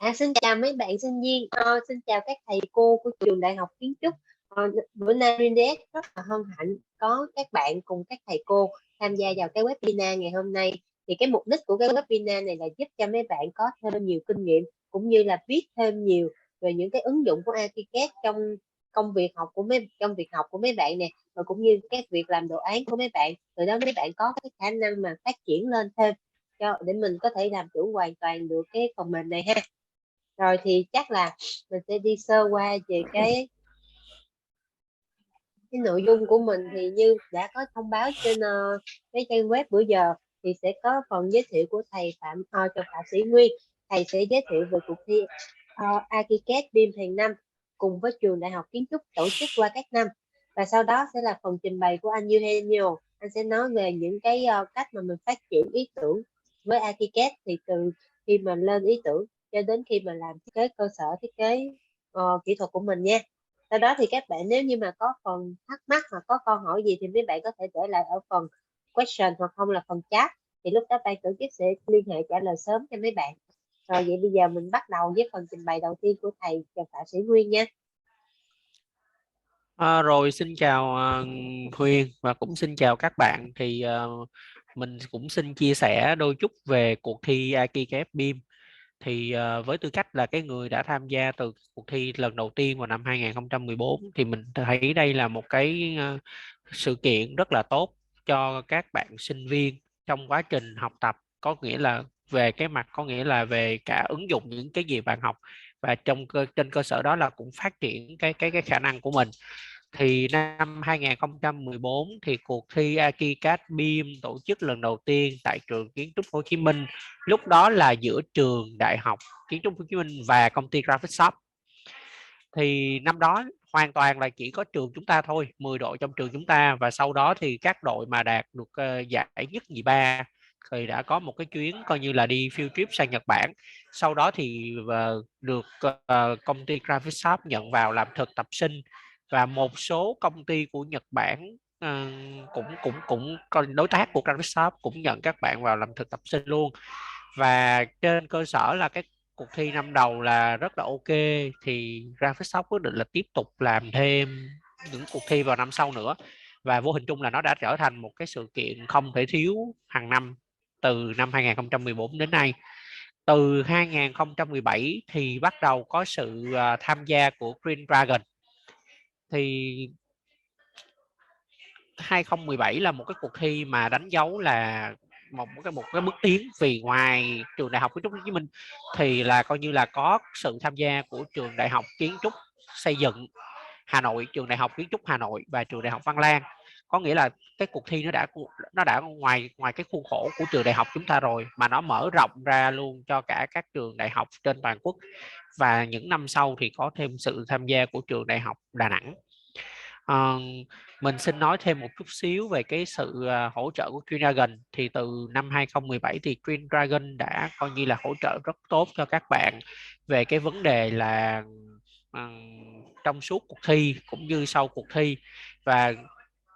Xin chào mấy bạn sinh viên, xin chào các thầy cô của trường Đại học Kiến trúc. Bữa nay GreenDS rất là hân hạnh có các bạn cùng các thầy cô tham gia vào cái webinar ngày hôm nay. Thì cái mục đích của cái webinar này là giúp cho mấy bạn có thêm nhiều kinh nghiệm cũng như là biết thêm nhiều về những cái ứng dụng của ARCHICAD trong công việc học của mấy bạn nè, và cũng như các việc làm đồ án của mấy bạn. Từ đó mấy bạn có cái khả năng mà phát triển lên thêm để mình có thể làm chủ hoàn toàn được cái phần mềm này ha. Rồi thì chắc là mình sẽ đi sơ qua về cái nội dung của mình. Thì như đã có thông báo trên cái trang web bữa giờ, thì sẽ có phần giới thiệu của thầy Phạm Sĩ Nguyên. Thầy sẽ giới thiệu về cuộc thi ARCHICAD BIM hàng năm cùng với trường Đại học Kiến trúc tổ chức qua các năm. Và sau đó sẽ là phần trình bày của anh Eugenio. Anh sẽ nói về những cái cách mà mình phát triển ý tưởng với ARCHICAD, thì từ khi mà lên ý tưởng cho đến khi mà làm thiết kế cơ sở, thiết kế kỹ thuật của mình nha. Sau đó thì các bạn nếu như mà có phần thắc mắc hoặc có câu hỏi gì thì mấy bạn có thể để lại ở phần question hoặc không là phần chat, thì lúc đó ban tổ chức sẽ liên hệ trả lời sớm cho mấy bạn. Rồi vậy bây giờ mình bắt đầu với phần trình bày đầu tiên của thầy Phạm Sĩ Nguyên nha. Rồi xin chào Huyền và cũng xin chào các bạn. Thì mình cũng xin chia sẻ đôi chút về cuộc thi ARCHICAD BIM. Thì với tư cách là cái người đã tham gia từ cuộc thi lần đầu tiên vào năm 2014, thì mình thấy đây là một cái sự kiện rất là tốt cho các bạn sinh viên trong quá trình học tập, có nghĩa là về cái mặt có nghĩa là về cả ứng dụng những cái gì bạn học, và trên cơ sở đó là cũng phát triển cái khả năng của mình. Thì năm 2014 thì cuộc thi ARCHICAD BIM tổ chức lần đầu tiên tại trường Kiến trúc Hồ Chí Minh, lúc đó là giữa trường Đại học Kiến trúc Hồ Chí Minh và công ty Graphisoft. Thì năm đó hoàn toàn là chỉ có trường chúng ta thôi, 10 đội trong trường chúng ta, và sau đó thì các đội mà đạt được giải nhất nhì ba thì đã có một cái chuyến coi như là đi field trip sang Nhật Bản. Sau đó thì được công ty Graphisoft nhận vào làm thực tập sinh, và một số công ty của Nhật Bản cũng cũng cũng đối tác của Graphisoft cũng nhận các bạn vào làm thực tập sinh luôn. Và trên cơ sở là cái cuộc thi năm đầu là rất là ok, thì Graphisoft quyết định là tiếp tục làm thêm những cuộc thi vào năm sau nữa, và vô hình chung là nó đã trở thành một cái sự kiện không thể thiếu hàng năm từ năm 2014 đến nay. Từ 2017 thì bắt đầu có sự tham gia của Green Dragon. Thì 2017 là một cái cuộc thi mà đánh dấu là một cái bước tiến, vì ngoài trường Đại học Kiến trúc Hồ Chí Minh thì là coi như là có sự tham gia của trường Đại học Kiến trúc Xây dựng Hà Nội, trường Đại học Kiến trúc Hà Nội và trường Đại học Văn Lang. Có nghĩa là cái cuộc thi nó đã ngoài cái khuôn khổ của trường đại học chúng ta rồi, mà nó mở rộng ra luôn cho cả các trường đại học trên toàn quốc. Và những năm sau thì có thêm sự tham gia của trường Đại học Đà Nẵng. Mình xin nói thêm một chút xíu về cái sự hỗ trợ của GreenDragon. Thì từ năm 2017 thì GreenDragon đã coi như là hỗ trợ rất tốt cho các bạn về cái vấn đề là trong suốt cuộc thi cũng như sau cuộc thi. Và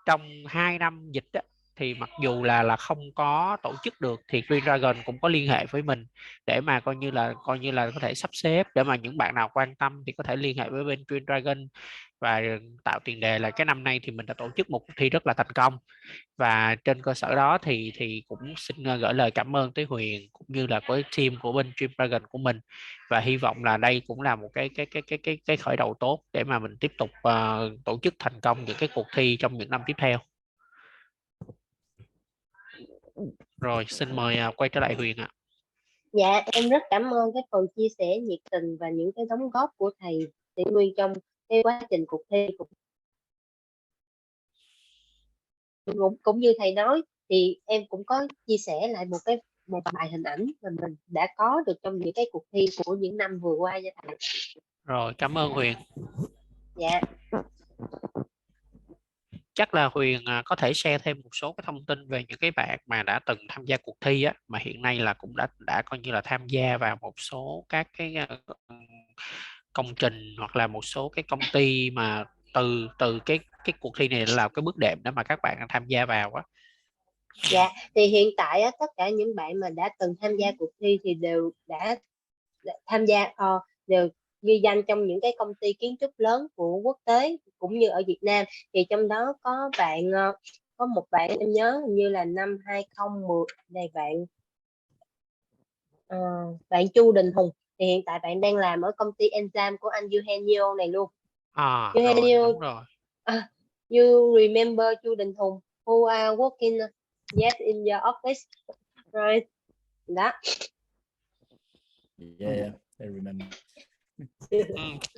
trong 2 năm dịch á, thì mặc dù là không có tổ chức được thì GreenDragon cũng có liên hệ với mình để mà coi như là có thể sắp xếp, để mà những bạn nào quan tâm thì có thể liên hệ với bên GreenDragon, và tạo tiền đề là cái năm nay thì mình đã tổ chức một cuộc thi rất là thành công. Và trên cơ sở đó thì cũng xin gửi lời cảm ơn tới Huyền cũng như là với team của bên GreenDragon của mình, và hy vọng là đây cũng là một cái khởi đầu tốt để mà mình tiếp tục tổ chức thành công những cái cuộc thi trong những năm tiếp theo. Rồi xin mời quay trở lại Huyền ạ. Dạ, em rất cảm ơn cái phần chia sẻ nhiệt tình và những cái đóng góp của thầy Sĩ Nguyên trong cái quá trình cuộc thi. Cũng như thầy nói thì em cũng có chia sẻ lại một vài hình ảnh mà mình đã có được trong những cái cuộc thi của những năm vừa qua nha thầy. Rồi, cảm ơn Huyền. Dạ. Chắc là Huyền có thể share thêm một số cái thông tin về những cái bạn mà đã từng tham gia cuộc thi á, mà hiện nay là cũng đã coi như là tham gia vào một số các cái công trình hoặc là một số cái công ty mà từ từ cái cuộc thi này là cái bước đệm để mà các bạn tham gia vào á. Dạ, thì hiện tại á, tất cả những bạn mà đã từng tham gia cuộc thi thì đều đã tham gia đều ghi danh trong những cái công ty kiến trúc lớn của quốc tế cũng như ở Việt Nam. Thì trong đó có bạn có một bạn em nhớ hình như là năm 2010 này, bạn Chu Đình Hùng, thì hiện tại bạn đang làm ở công ty Enzyme của anh Eugenio này luôn. rồi Eugenio, đúng rồi. you remember Chu Đình Hùng who are working yes in your office, right? Đó. Yeah, I remember.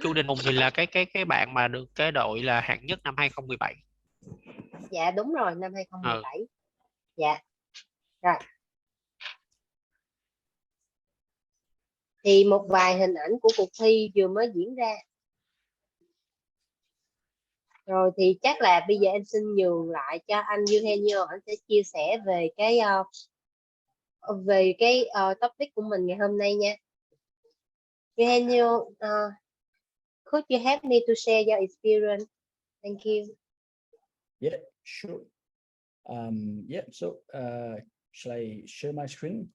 Chu Đình Hùng thì là cái bạn mà được cái đội là hạng nhất năm 2017. Dạ đúng rồi, năm 2017. Dạ. Rồi. Thì một vài hình ảnh của cuộc thi vừa mới diễn ra. Rồi thì chắc là bây giờ em xin nhường lại cho anh Eugenio, anh sẽ chia sẻ về cái topic của mình ngày hôm nay nha. Eugenio, could you help me to share your experience? Thank you. Yeah, sure. Yeah, so shall I share my screen?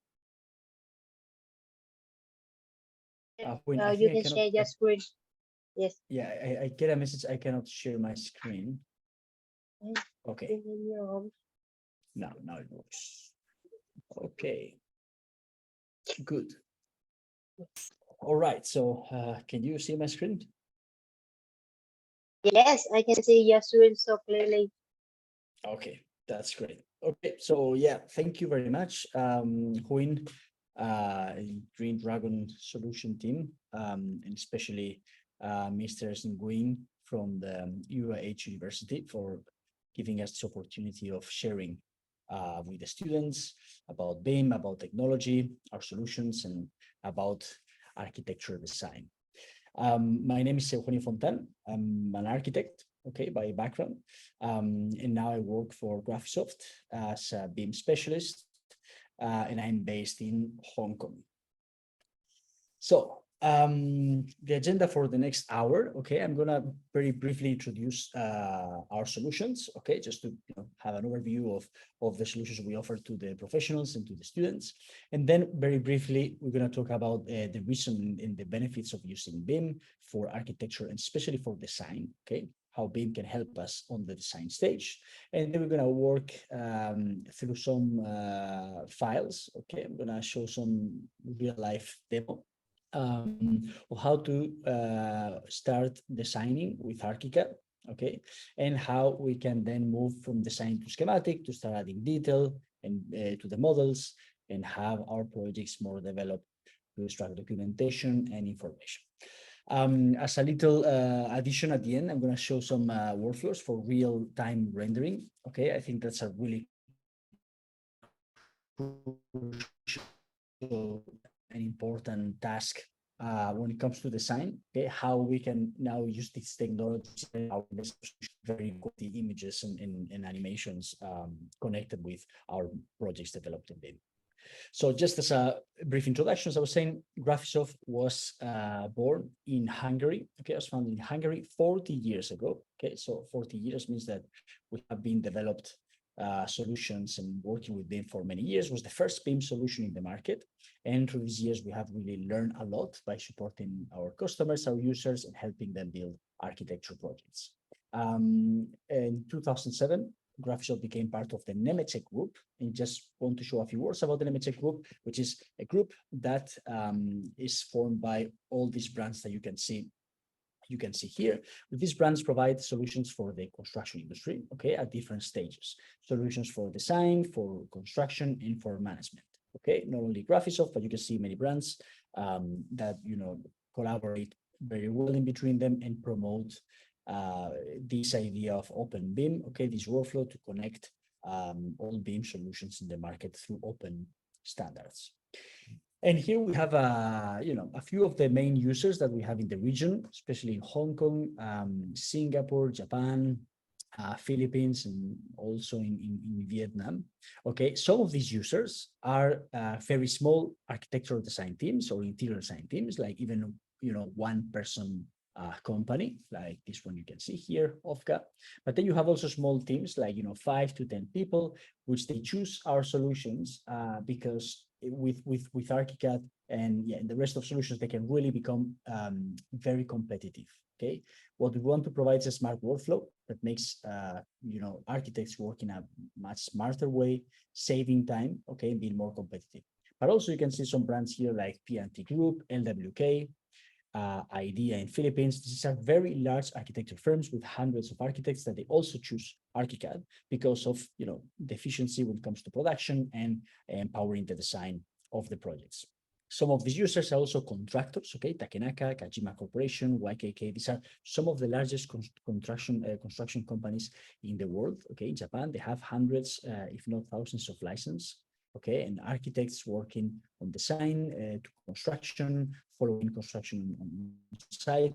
When I You think I can cannot, share your screen. Yes. yeah, I get a message. I cannot share my screen. Okay. Now it works. Okay. Good. All right. So can you see my screen? Yes, I can see your screen so clearly. Okay, that's great. Okay, so yeah, thank you very much, Huyn, Green Dragon Solution team, and especially Mr. Nguyen from the UAH University for giving us this opportunity of sharing with the students about BIM, about technology, our solutions, and about architecture design. My name is Eugenio Fontan. I'm an architect, okay, by background, and now I work for Graphisoft as a BIM specialist, and I'm based in Hong Kong. So the agenda for the next hour, okay, I'm gonna very briefly introduce our solutions, okay, just to have an overview of the solutions we offer to the professionals and to the students. And then very briefly, we're gonna talk about the reason and the benefits of using BIM for architecture and especially for design, okay, how BIM can help us on the design stage. And then we're gonna work through some files, okay, I'm gonna show some real life demo of how to start designing with ARCHICAD, okay, and how we can then move from design to schematic to start adding detail and to the models and have our projects more developed to extract documentation and information. As a little addition at the end, I'm going to show some workflows for real-time rendering. Okay, I think that's a really an important task when it comes to design, okay, how we can now use this technology very good the images and animations connected with our projects developed in BIM. So just as a brief introduction, as I was saying, Graphisoft was born in Hungary. Okay, it was founded in Hungary 40 years ago. Okay, so 40 years means that we have been developed solutions and working with BIM for many years. It was the first BIM solution in the market. And through these years, we have really learned a lot by supporting our customers, our users, and helping them build architecture projects. In 2007, Graphisoft became part of the Nemetschek group. And just want to show a few words about the Nemetschek group, which is a group that is formed by all these brands that you can see here. These brands provide solutions for the construction industry, okay, at different stages. Solutions for design, for construction, and for management. Okay, not only Graphisoft, but you can see many brands that collaborate very well in between them and promote this idea of open BIM, okay, this workflow to connect all BIM solutions in the market through open standards. And here we have a few of the main users that we have in the region, especially in Hong Kong, Singapore, Japan, Philippines, and also in Vietnam. Okay, some of these users are very small architectural design teams or interior design teams, like even one person company, like this one you can see here, OFCA. But then you have also small teams, like 5 to 10 people, which they choose our solutions because with ARCHICAD and the rest of solutions, they can really become very competitive. Okay, what we want to provide is a smart workflow that makes architects work in a much smarter way, saving time, okay, and being more competitive. But also you can see some brands here like P&T Group, LWK, IDEA in Philippines. These are very large architecture firms with hundreds of architects that they also choose ARCHICAD because of the efficiency when it comes to production and empowering the design of the projects. Some of these users are also contractors, okay, Takenaka, Kajima Corporation, YKK. These are some of the largest construction companies in the world, okay. In Japan, they have hundreds, if not thousands of licenses, okay, and architects working on design to construction, following construction on site,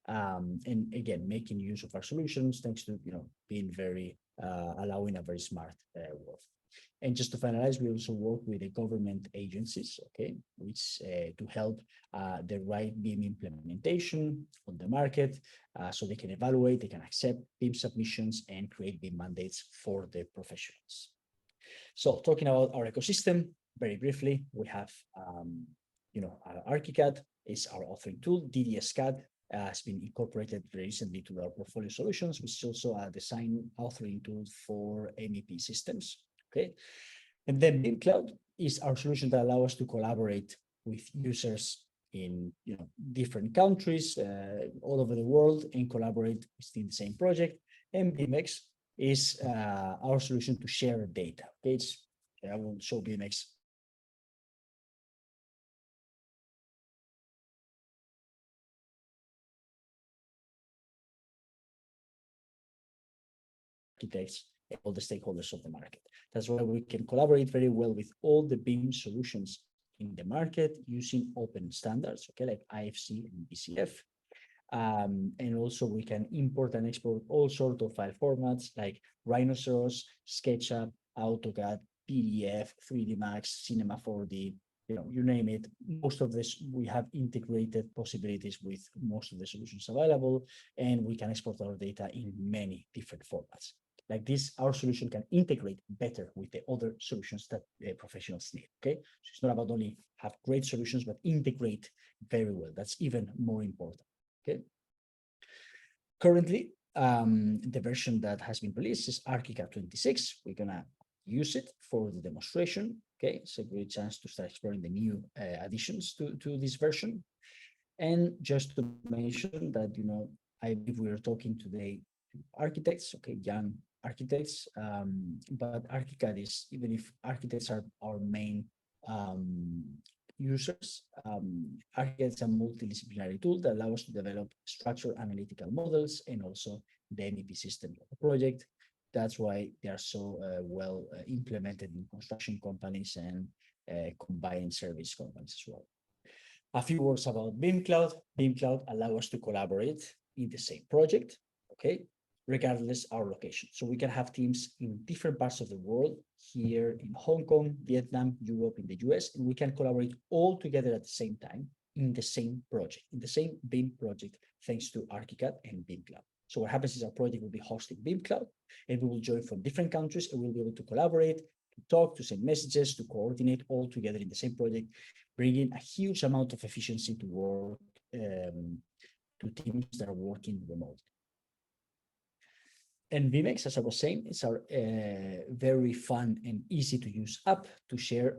and again, making use of our solutions thanks to being very allowing a very smart work. And just to finalize, we also work with the government agencies, okay, which to help the right BIM implementation on the market, so they can evaluate, they can accept BIM submissions and create BIM mandates for the professionals. So talking about our ecosystem, very briefly, we have, ARCHICAD is our authoring tool. DDS-CAD has been incorporated recently to our portfolio solutions, which is also a design authoring tool for MEP systems. Okay, and then BIM Cloud is our solution that allows us to collaborate with users in different countries all over the world and collaborate within the same project. And BIMX is our solution to share data. Okay, I will show BIMX. Architects and all the stakeholders of the market. That's why we can collaborate very well with all the BIM solutions in the market using open standards, okay, like IFC and BCF. And also we can import and export all sorts of file formats like Rhinoceros, SketchUp, AutoCAD, PDF, 3D Max, Cinema 4D, you name it. Most of this, we have integrated possibilities with most of the solutions available, and we can export our data in many different formats. Like this, our solution can integrate better with the other solutions that the professionals need, okay? So it's not about only have great solutions, but integrate very well. That's even more important, okay? Currently, the version that has been released is ARCHICAD 26. We're gonna use it for the demonstration, okay? It's a great chance to start exploring the new additions to this version. And just to mention that, I believe we are talking today to architects, okay, young architects, but ARCHICAD is, even if architects are our main users, ARCHICAD is a multidisciplinary tool that allows us to develop structured analytical models and also the MEP system of the project. That's why they are so well implemented in construction companies and combined service companies as well. A few words about BIM Cloud. BIM Cloud allows us to collaborate in the same project, okay, regardless our location. So we can have teams in different parts of the world, here in Hong Kong, Vietnam, Europe, in the US, and we can collaborate all together at the same time in the same project, in the same BIM project, thanks to ARCHICAD and BIM Cloud. So what happens is our project will be hosted in BIM Cloud, and we will join from different countries, and we'll be able to collaborate, to talk, to send messages, to coordinate all together in the same project, bringing a huge amount of efficiency to work to teams that are working remotely. And BIMX, as I was saying, is our very fun and easy to use app to share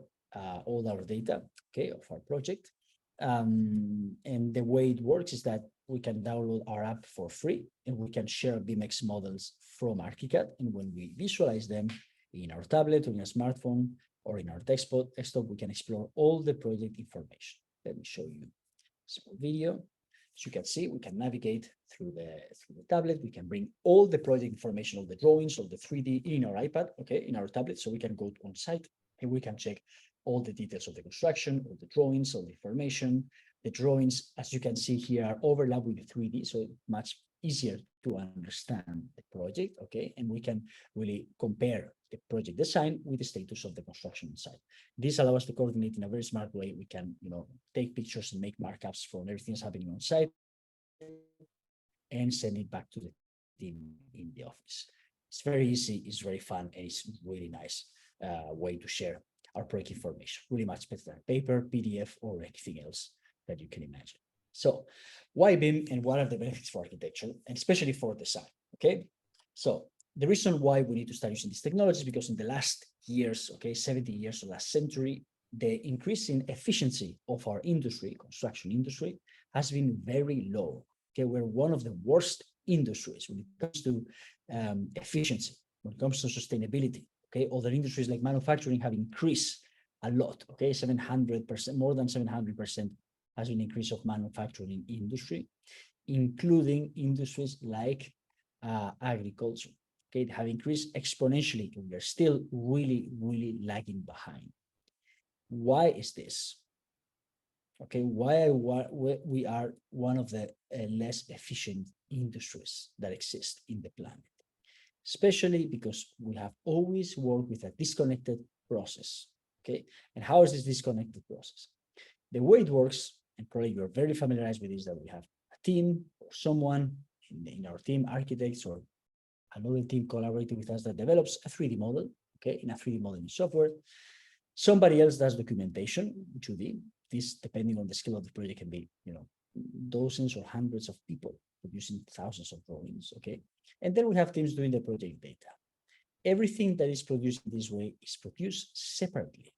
all our data, okay, of our project. And the way it works is that we can download our app for free, and we can share BIMX models from ARCHICAD. And when we visualize them in our tablet or in a smartphone or in our desktop, we can explore all the project information. Let me show you a small video. As you can see, we can navigate through the tablet. We can bring all the project information, all the drawings, all the 3D in our iPad, okay, in our tablet. So we can go on site and we can check all the details of the construction, all the drawings, all the information. The drawings, as you can see here, are overlapped with the 3D, so much easier to understand the project, okay? And we can really compare the project design with the status of the construction site. This allows us to coordinate in a very smart way. We can, take pictures and make markups from everything that's happening on site and send it back to the team in the office. It's very easy, it's very fun, and it's really nice way to share our project information, really much better than paper, PDF, or anything else that you can imagine. So why BIM and what are the benefits for architecture, and especially for design, okay? So the reason why we need to start using this technology is because in the last years, okay, 70 years of last century, the increase in efficiency of our industry, construction industry, has been very low. Okay, we're one of the worst industries when it comes to efficiency, when it comes to sustainability. Okay, other industries like manufacturing have increased a lot. Okay, 700%, more than 700% has been increase of manufacturing industry, including industries like agriculture. Okay, they have increased exponentially. We are still really, really lagging behind. Why is this? Okay, why we are one of the less efficient industries that exist in the planet? Especially because we have always worked with a disconnected process. Okay, and how is this disconnected process? The way it works, and probably you're very familiarized with this, that we have a team or someone in our team, architects or another team collaborating with us that develops a 3D model, okay, in a 3D modeling software. Somebody else does documentation, 2D. This, depending on the scale of the project, can be, dozens or hundreds of people producing thousands of drawings, okay? And then we have teams doing the project data. Everything that is produced in this way is produced separately.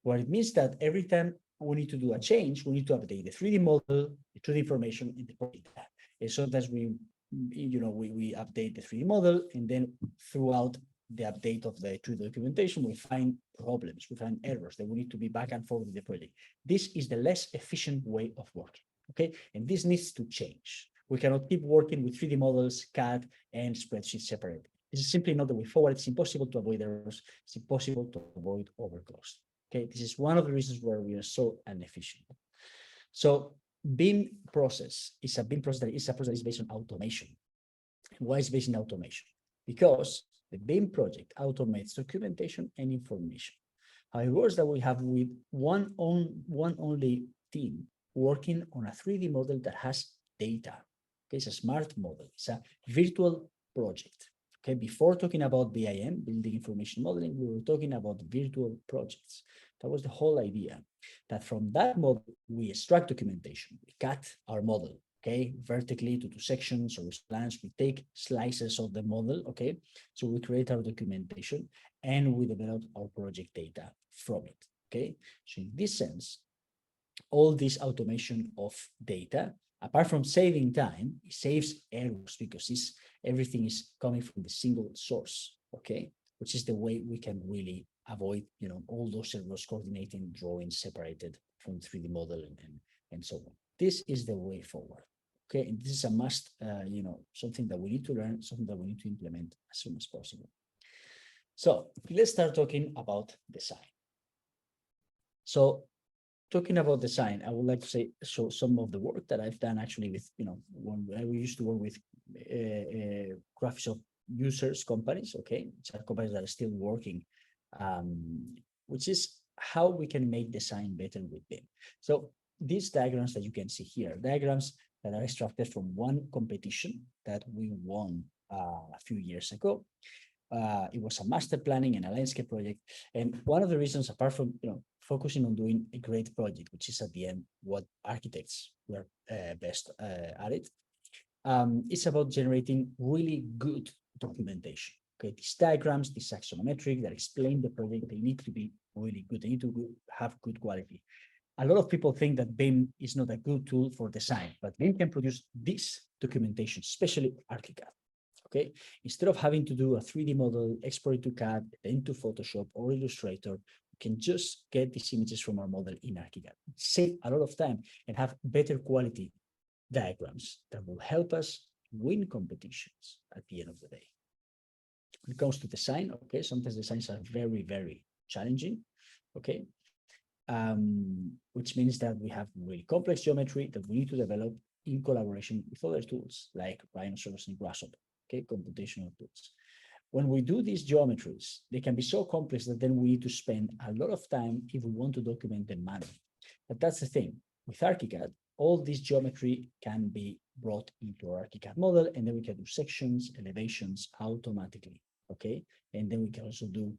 What it means that every time we need to do a change, we need to update the 3D model, the 2D information in the project data. And sometimes we update the 3D model, and then throughout the update of the 2D documentation, we find problems, we find errors that we need to be back and forth with the project. This is the less efficient way of working, okay? And this needs to change. We cannot keep working with 3D models, CAD, and spreadsheets separately. This is simply not the way forward. It's impossible to avoid errors. It's impossible to avoid overcost. Okay, this is one of the reasons where we are so inefficient. So BIM process is a BIM process that is based on automation. Why is it based on automation? Because the BIM project automates documentation and information. How it works that we have with one only team working on a 3D model that has data. Okay, it's a smart model. It's a virtual project. Okay, before talking about BIM, building information modeling, we were talking about virtual projects. That was the whole idea, that from that model, we extract documentation. We cut our model, okay, vertically to 2 sections or plans. We take slices of the model, okay, so we create our documentation and we develop our project data from it, okay. So in this sense, all this automation of data, apart from saving time, it saves errors because everything is coming from the single source, okay, which is the way we can really avoid, all those errors, coordinating drawings separated from 3D model and so on. This is the way forward, okay, and this is a must, something that we need to learn, something that we need to implement as soon as possible. So let's start talking about design. So talking about design, I would like to show some of the work that I've done actually with, when we used to work with Graphisoft users companies, okay, which are companies that are still working, which is how we can make design better with BIM. So these diagrams that you can see here, diagrams that are extracted from one competition that we won a few years ago. It was a master planning and a landscape project. And one of the reasons, apart from focusing on doing a great project, which is at the end what architects were best at it, it's about generating really good documentation. Okay, these diagrams, these axonometric that explain the project, they need to be really good. They need to have good quality. A lot of people think that BIM is not a good tool for design, but BIM can produce this documentation, especially ARCHICAD. Okay, instead of having to do a 3D model, export it to CAD, then to Photoshop or Illustrator, we can just get these images from our model in ARCHICAD, save a lot of time, and have better quality diagrams that will help us win competitions at the end of the day. When it comes to design, okay, sometimes designs are very, very challenging, okay, which means that we have really complex geometry that we need to develop in collaboration with other tools like Rhinoceros and Grasshopper. Okay, computational tools. When we do these geometries, they can be so complex that then we need to spend a lot of time if we want to document them manually. But that's the thing. With ARCHICAD, all this geometry can be brought into our ARCHICAD model, and then we can do sections, elevations automatically. Okay, and then we can also do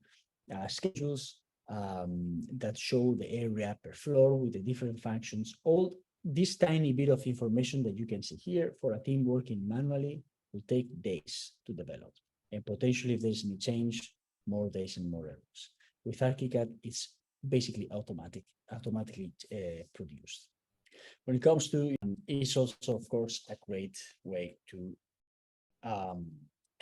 schedules, that show the area per floor with the different functions. All this tiny bit of information that you can see here for a team working manually will take days to develop. And potentially, if there's any change, more days and more errors. With ARCHICAD, it's basically automatically produced. When it comes to, it's also, of course, a great way to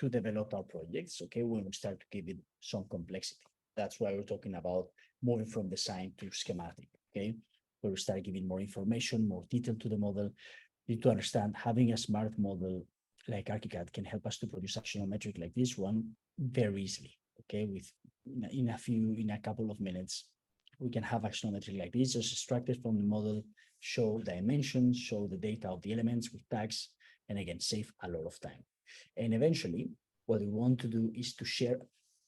develop our projects, okay, when we start to give it some complexity. That's why we're talking about moving from design to schematic, okay, where we start giving more information, more detail to the model. You need to understand having a smart model like ARCHICAD can help us to produce axonometric like this one very easily, okay, with in a couple of minutes, we can have axonometry like this, just extracted from the model, show dimensions, show the data of the elements with tags, and again, save a lot of time. And eventually, what we want to do is to share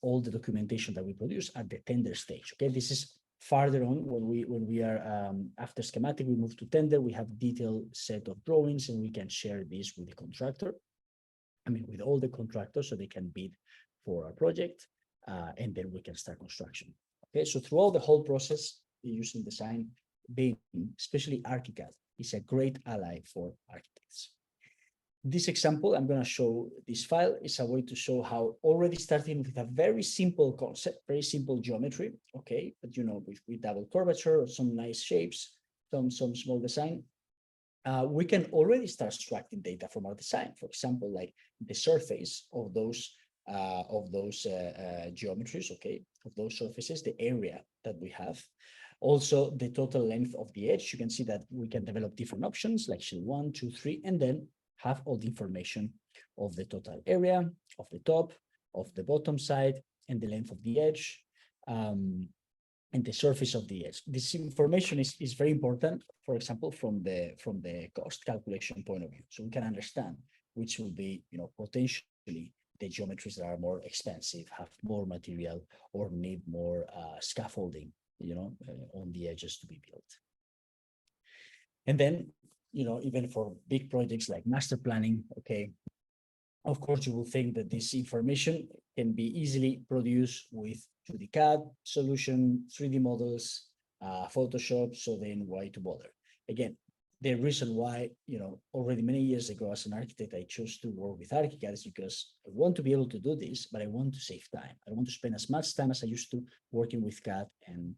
all the documentation that we produce at the tender stage. Okay, this is farther on when we are after schematic, we move to tender. We have detailed set of drawings, and we can share this with the contractor. I mean, with all the contractors, so they can bid for our project, and then we can start construction. Okay, so throughout the whole process, using design, Bing, especially ARCHICAD, is a great ally for architects. This example, I'm going to show this file, is a way to show how already starting with a very simple concept, very simple geometry, okay, but you know, with double curvature or some nice shapes, some small design, we can already start extracting data from our design. For example, like the surface of those geometries, okay, of those surfaces, the area that we have. Also, the total length of the edge. You can see that we can develop different options like shell 1, 2, 3, and then have all the information of the total area, of the top, of the bottom side, and the length of the edge, and the surface of the edge. This information is very important, for example, from the cost calculation point of view. So we can understand which will be, you know, potentially the geometries that are more expensive, have more material, or need more scaffolding, you know, on the edges to be built. And then, you know, even for big projects like master planning, okay, of course, you will think that this information can be easily produced with 2D CAD solution, 3D models, Photoshop, so then why to bother? Again, the reason why, you know, already many years ago as an architect, I chose to work with ARCHICAD is because I want to be able to do this, but I want to save time. I want to spend as much time as I used to working with CAD and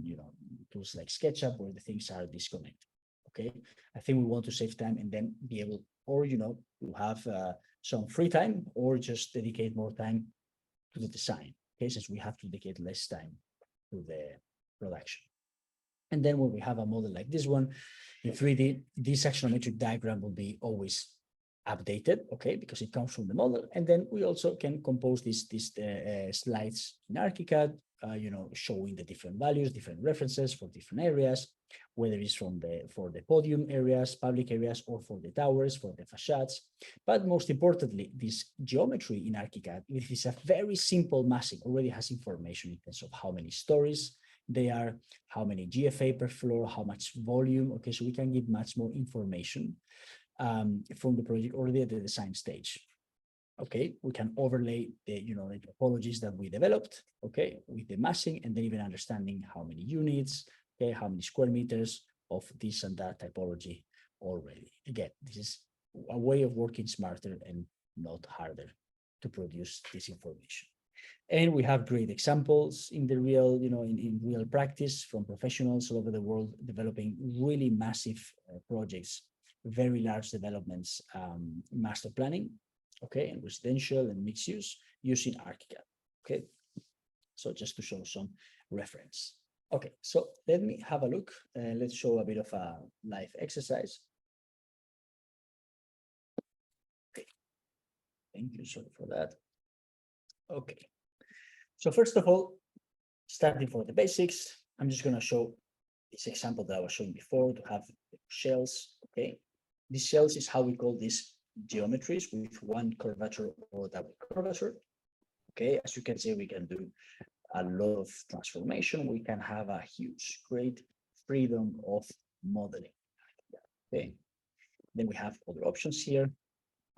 you know, tools like SketchUp where the things are disconnected. Okay, I think we want to save time and then be able, or you know, to have some free time, or just dedicate more time to the design. Okay, since we have to dedicate less time to the production. And then when we have a model like this one in 3D, this axonometric diagram will be always updated, okay, because it comes from the model. And then we also can compose these slides in ARCHICAD, you know, showing the different values, different references for different areas, whether it's for the podium areas, public areas, or for the towers, for the facades. But most importantly, this geometry in ARCHICAD, it is a very simple massing, already has information in terms of how many stories they are, how many GFA per floor, how much volume. Okay, so we can give much more information from the project already at the design stage. Okay, we can overlay the, you know, the topologies that we developed, okay, with the massing, and then even understanding how many units, okay, how many square meters of this and that typology already. Again, this is a way of working smarter and not harder to produce this information. And we have great examples in the real, you know, in real practice from professionals all over the world developing really massive projects, very large developments, master planning, okay, and residential and mixed use using ARCHICAD. Okay, so just to show some reference. Okay, so let me have a look. Let's show a bit of a live exercise. Okay, thank you, sorry for that. Okay, so first of all, starting for the basics, I'm just going to show this example that I was showing before to have shells. Okay, these shells is how we call these geometries with one curvature or double curvature. Okay, as you can see, we can do a lot of transformation. We can have a huge, great freedom of modeling. Okay, then we have other options here.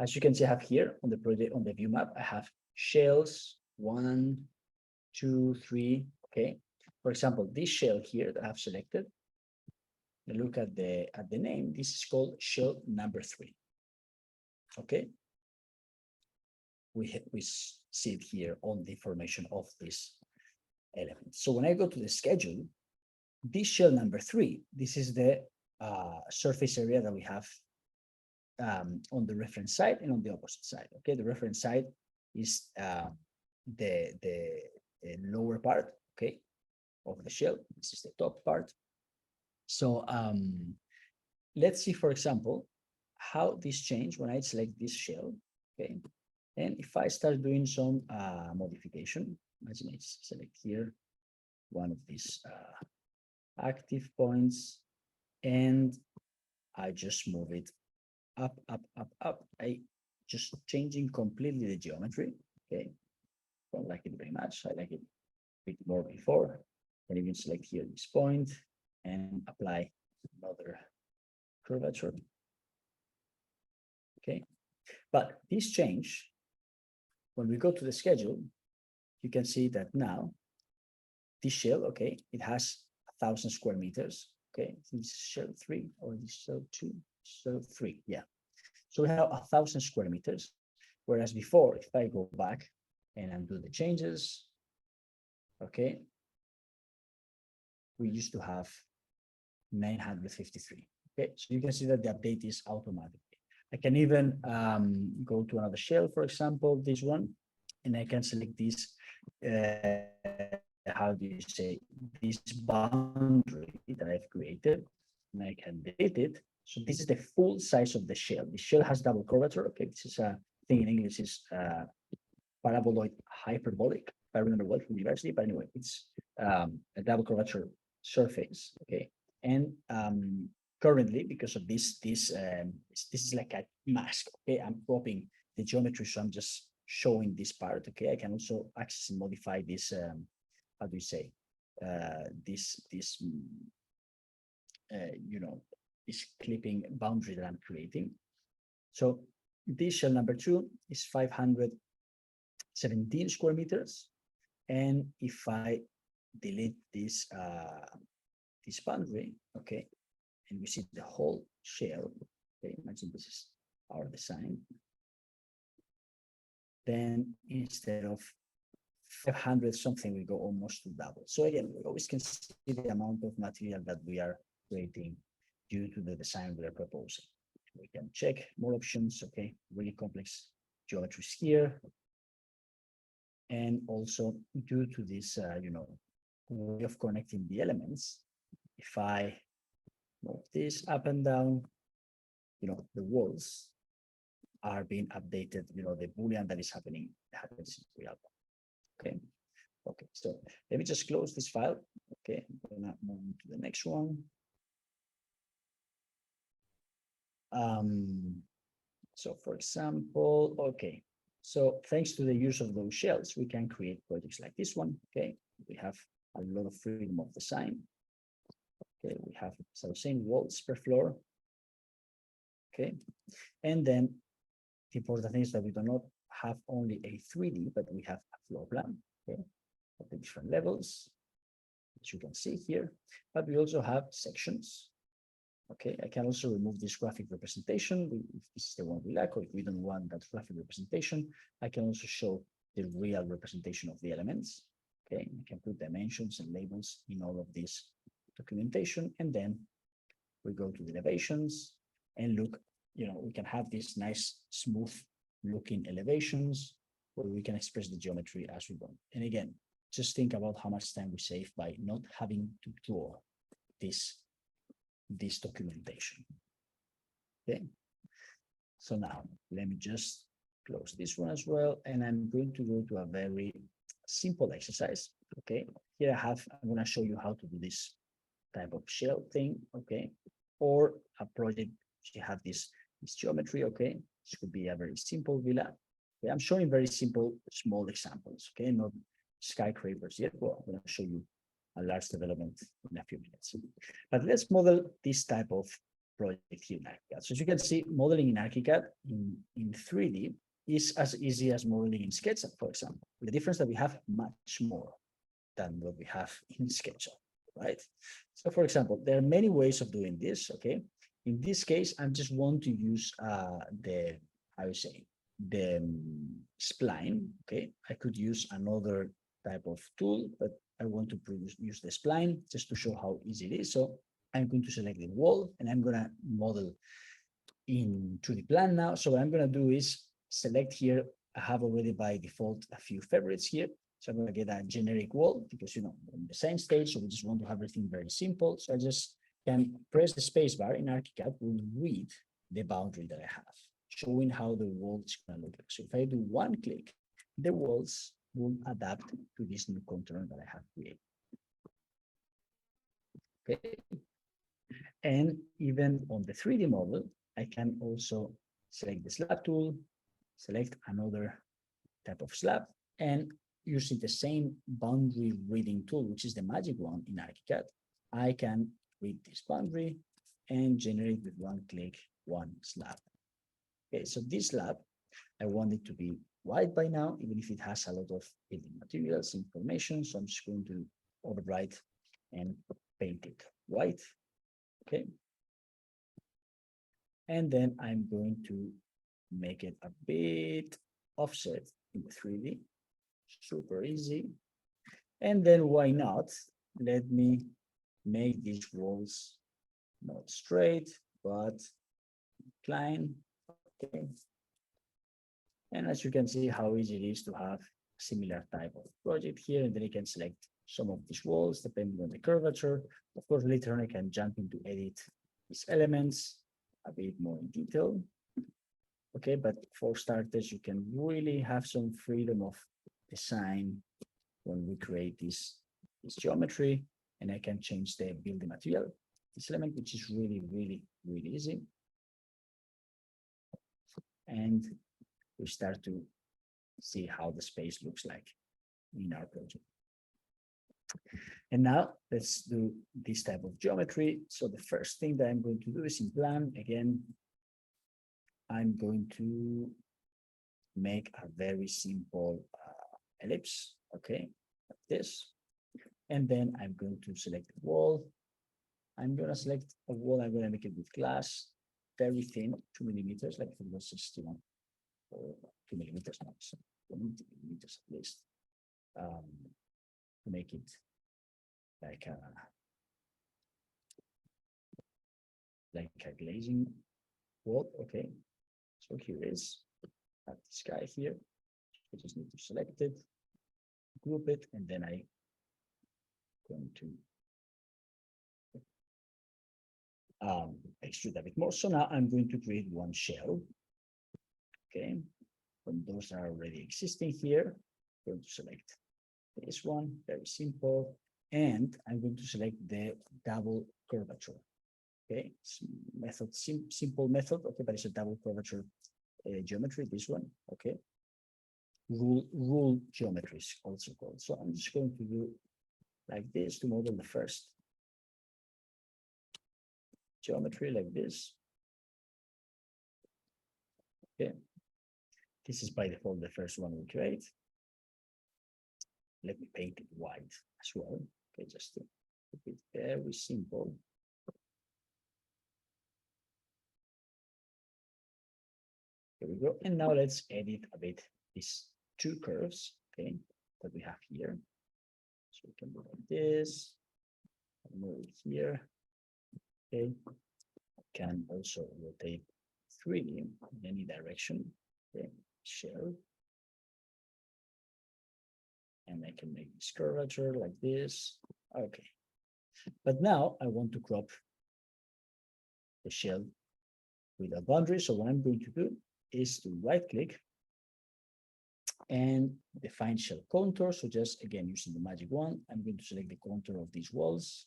As you can see, I have here on the project, on the view map, I have shells 1, 2, 3. Okay, for example, this shell here that I've selected, look at the name. This is called shell number 3. Okay. We see it here on the information of this element. So when I go to the schedule, this shell number 3, this is the surface area that we have on the reference side and on the opposite side. Okay, the reference side is the lower part, okay, of the shell. This is the top part. So let's see, for example, how this changed when I select this shell. Okay, and if I start doing some modification, imagine I select here one of these active points, and I just move it up, up, up, up. I just changing completely the geometry. Okay, don't like it very much. I like it a bit more before. And you can select here this point and apply another curvature. Okay, but this change, when we go to the schedule, you can see that now this shell, okay, it has 1,000 square meters. Okay, this is shell 3 or this shell 2, shell 3, yeah. So we have 1,000 square meters, whereas before, if I go back and undo the changes, okay, we used to have 953. Okay, so you can see that the update is automatic. I can even go to another shell, for example, this one, and I can select this, how do you say, this boundary that I've created, and I can delete it. So this is the full size of the shell. The shell has double curvature. Okay, this is a thing in English is paraboloid hyperbolic, if I remember well from university, but anyway, it's a double curvature surface. Okay, and currently, because of this is like a mask. Okay, I'm cropping the geometry, so I'm just showing this part. Okay, I can also access and modify this. How do you say this you know, this clipping boundary that I'm creating. So this shell number 2 is 517 square meters, and if I delete this this boundary, okay, and we see the whole shell. Okay, imagine this is our design. Then instead of 500 something, we go almost to double. So again, we always can see the amount of material that we are creating due to the design we are proposing. We can check more options. Okay, really complex geometries here, and also due to this, you know, way of connecting the elements. If I move this up and down, you know, the walls are being updated. You know, the Boolean that is happening happens in real time. Okay. Okay. So let me just close this file. Okay. I'm gonna move to the next one. So for example, okay. So thanks to the use of those shells, we can create projects like this one. Okay. We have a lot of freedom of design. Okay. We have, as I was saying, walls per floor. Okay. And then the important thing is that we do not have only a 3D, but we have a floor plan, okay, of the different levels, as you can see here. But we also have sections. Okay, I can also remove this graphic representation if this is the one we like, or if we don't want that graphic representation, I can also show the real representation of the elements. Okay, I can put dimensions and labels in all of this documentation, and then we go to the elevations and look. You know, we can have these nice, smooth looking elevations where we can express the geometry as we want. And again, just think about how much time we save by not having to draw this documentation. Okay. So now let me just close this one as well. And I'm going to go to a very simple exercise. Okay. Here I'm going to show you how to do this type of shell thing. Okay. Or a project, you have this geometry. Okay, this could be a very simple villa. Okay, I'm showing very simple, small examples. Okay, not skyscrapers yet. Well, I'm going to show you a large development in a few minutes. But let's model this type of project here in ARCHICAD. So as you can see, modeling in ARCHICAD in 3D is as easy as modeling in SketchUp, for example. With the difference that we have much more than what we have in SketchUp, right? So for example, there are many ways of doing this, okay? In this case, I just want to use the, how you say, the spline, okay? I could use another type of tool, but I want to use the spline just to show how easy it is. So I'm going to select the wall and I'm going to model in 2D plan now. So what I'm going to do is select here. I have already by default a few favorites here. So I'm going to get a generic wall because, you know, in the same stage, so we just want to have everything very simple. So I just can press the space bar in ARCHICAD, will read the boundary that I have, showing how the wall is going to look like. So if I do one click, the walls will adapt to this new contour that I have created. Okay. And even on the 3D model, I can also select the slab tool, select another type of slab, and using the same boundary reading tool, which is the magic one in ARCHICAD, I can read this boundary and generate with one click one slab. Okay, so this slab, I want it to be white by now, even if it has a lot of building materials information. So I'm just going to overwrite and paint it white. Okay. And then I'm going to make it a bit offset in the 3D. Super easy. And then why not? Let me make these walls not straight, but inclined. Okay. And as you can see how easy it is to have a similar type of project here, and then I can select some of these walls depending on the curvature. Of course, later on I can jump into edit these elements a bit more in detail. Okay, but for starters, you can really have some freedom of design when we create this geometry, and I can change the building material, this element, which is really, really, really easy. And we start to see how the space looks like in our project. And now let's do this type of geometry. So the first thing that I'm going to do is in plan, again, I'm going to make a very simple ellipse, okay, like this. And then I'm going to select the wall. I'm going to select a wall. I'm going to make it with glass, very thin, 2 millimeters, like it was 61 or 2 millimeters, no, so 1 millimeters at least, to make it like a glazing wall. Okay, so here is this guy here. I just need to select it, group it, and then I'm going to extrude a bit more. So now I'm going to create one shell. Okay, when those are already existing here, I'm going to select this one, very simple, and I'm going to select the double curvature. Okay, method, simple method. Okay, but it's a double curvature geometry. This one. Okay, rule geometry is also called. So I'm just going to do like this to model the first geometry, like this. Okay, this is by default the first one we create. Let me paint it white as well. Okay, just to keep it very simple. Here we go. And now let's edit a bit these two curves, okay, that we have here. So we can do like this, move it here. Okay, I can also rotate 3D in any direction. Okay, shell. And I can make this curvature like this. Okay. But now I want to crop the shell with a boundary. So what I'm going to do is to right click and define shell contour. So just again, using the magic wand, I'm going to select the contour of these walls.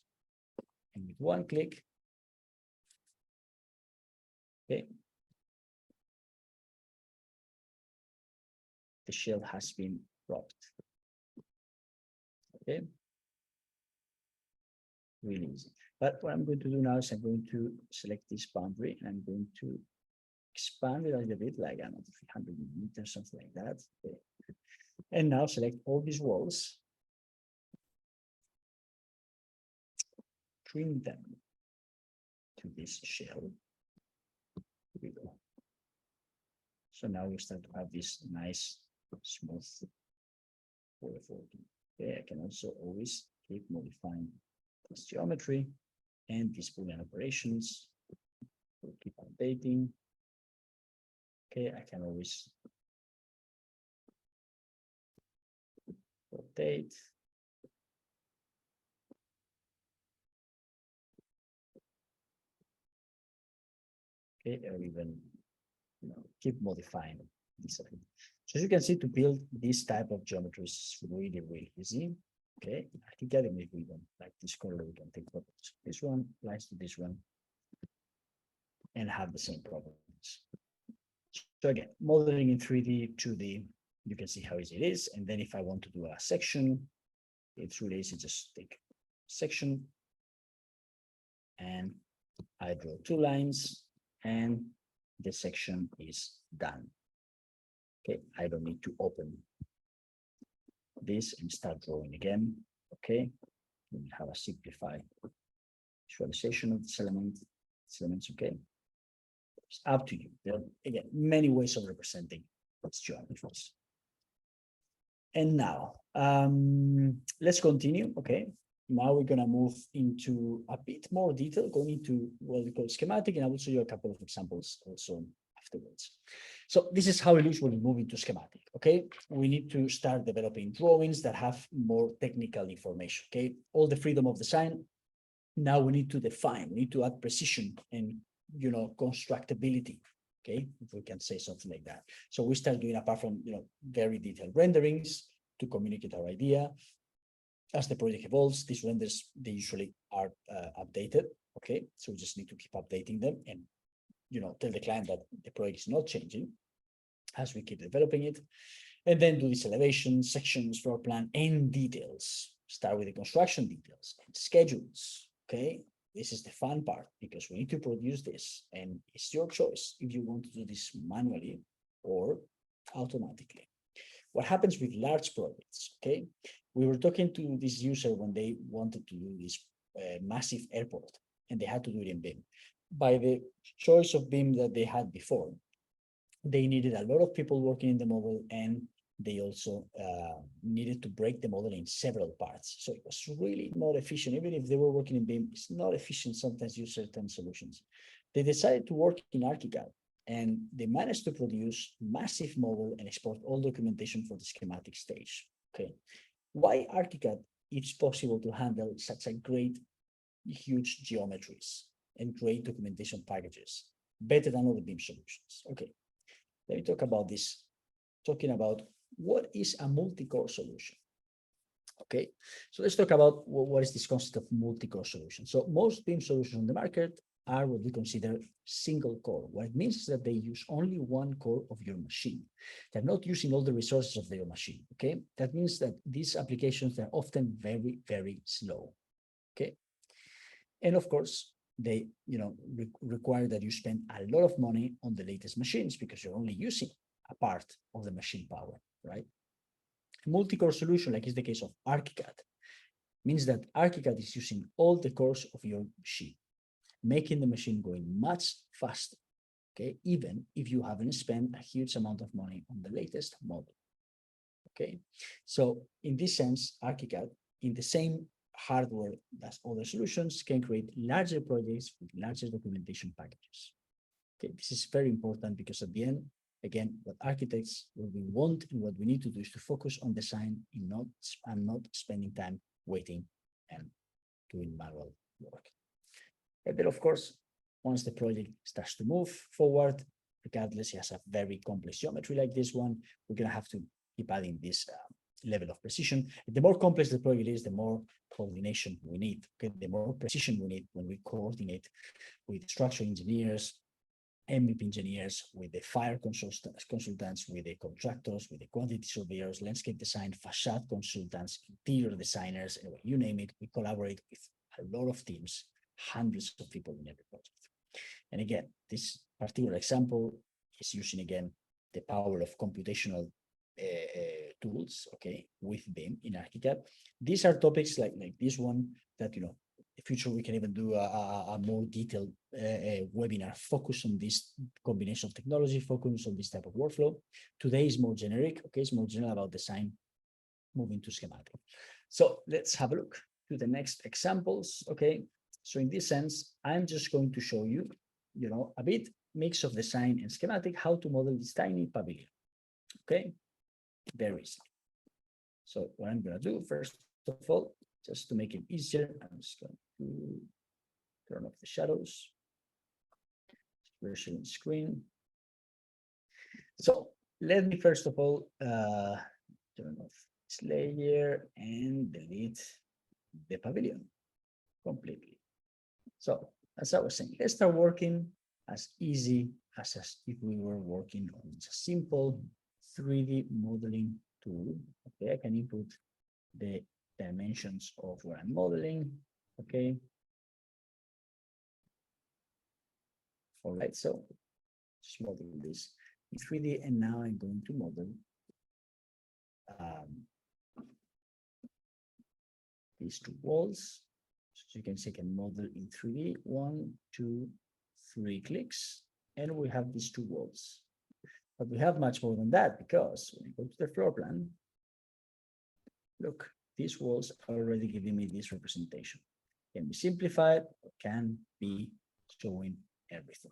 And with one click, okay, the shell has been cropped. Okay, really easy. But what I'm going to do now is I'm going to select this boundary and I'm going to expand it a little bit, like I don't know, 300 millimeters, something like that. Okay. And now select all these walls string them to this shell. Here we go. So now we start to have this nice, smooth waveform. Okay, I can also always keep modifying this geometry and these Boolean operations. We'll keep updating. Okay, I can always rotate. Okay, or even keep modifying this. So as you can see, to build this type of geometry is really, really easy. Okay, I think if we don't like this color, we can take photos. This one applies to this one and have the same properties. So again, modeling in 3D, 2D, you can see how easy it is. And then if I want to do a section, it's really easy. Just take section and I draw 2 lines and the section is done. Okay, I don't need to open this and start drawing again. Okay, we have a simplified visualization of this element. This element's okay. It's up to you. There are, again, many ways of representing its geometries. And now, let's continue. Okay, now we're gonna move into a bit more detail, going into what we call schematic, and I will show you a couple of examples also afterwards. So this is how it looks when we move into schematic. Okay, we need to start developing drawings that have more technical information. Okay, all the freedom of design. Now we need to define, we need to add precision and constructability. Okay, if we can say something like that. So we start doing, apart from very detailed renderings to communicate our idea. As the project evolves, these renders, they usually are updated. Okay, so we just need to keep updating them and tell the client that the project is not changing as we keep developing it. And then do these elevations, sections, floor plan, and details. Start with the construction details and schedules. Okay, this is the fun part because we need to produce this, and it's your choice if you want to do this manually or automatically. What happens with large projects? Okay, we were talking to this user when they wanted to do this massive airport, and they had to do it in BIM. By the choice of BIM that they had before, they needed a lot of people working in the model, and they also needed to break the model in several parts. So it was really not efficient. Even if they were working in BIM, it's not efficient sometimes to use certain solutions. They decided to work in ARCHICAD, and they managed to produce massive model and export all documentation for the schematic stage. Okay, why ARCHICAD? It's possible to handle such a great, huge geometries and great documentation packages, better than other BIM solutions. Okay, let me talk about this, talking about what is a multi-core solution. Okay, so let's talk about what is this concept of multi-core solution. So most BIM solutions on the market are what we consider single core. What it means is that they use only one core of your machine. They're not using all the resources of your machine. Okay, that means that these applications are often very, very slow. Okay, and of course, they require that you spend a lot of money on the latest machines because you're only using a part of the machine power, right? Multi-core solution, like is the case of ARCHICAD, means that ARCHICAD is using all the cores of your machine, making the machine going much faster, okay, even if you haven't spent a huge amount of money on the latest model. Okay, so in this sense, ARCHICAD, in the same hardware as other solutions, can create larger projects with larger documentation packages. Okay, this is very important because at the end, again, what architects, what we want and what we need to do is to focus on design and not spending time waiting and doing manual work. And then, of course, once the project starts to move forward, regardless, it has a very complex geometry like this one, we're going to have to keep adding this level of precision. And the more complex the project is, the more coordination we need. Okay, the more precision we need when we coordinate with structural engineers, MEP engineers, with the fire consultants, with the contractors, with the quantity surveyors, landscape design, facade consultants, interior designers, anyway, you name it. We collaborate with a lot of teams, hundreds of people in every project. And again, this particular example is using, again, the power of computational tools, okay, with BIM in ARCHICAD. These are topics like this one that, the future, we can even do a more detailed webinar focus on this combination of technology, focus on this type of workflow. Today is more generic. Okay, it's more general about design, moving to schematic. So let's have a look to the next examples. Okay, so in this sense, I'm just going to show you, a bit mix of design and schematic, how to model this tiny pavilion. Okay, very easy. So what I'm going to do, first of all, just to make it easier, I'm just going to turn off the shadows, sharing screen. So let me first of all turn off this layer and delete the pavilion completely. So as I was saying, let's start working as easy as if we were working on a simple 3D modeling tool. Okay, I can input the dimensions of what I'm modeling. Okay. All right, so just model this in 3D, and now I'm going to model these two walls. So you can see I can model in 3D, 1, 2, 3 clicks, and we have these two walls. But we have much more than that, because when I go to the floor plan, look, these walls are already giving me this representation. Can be simplified, or can be showing everything.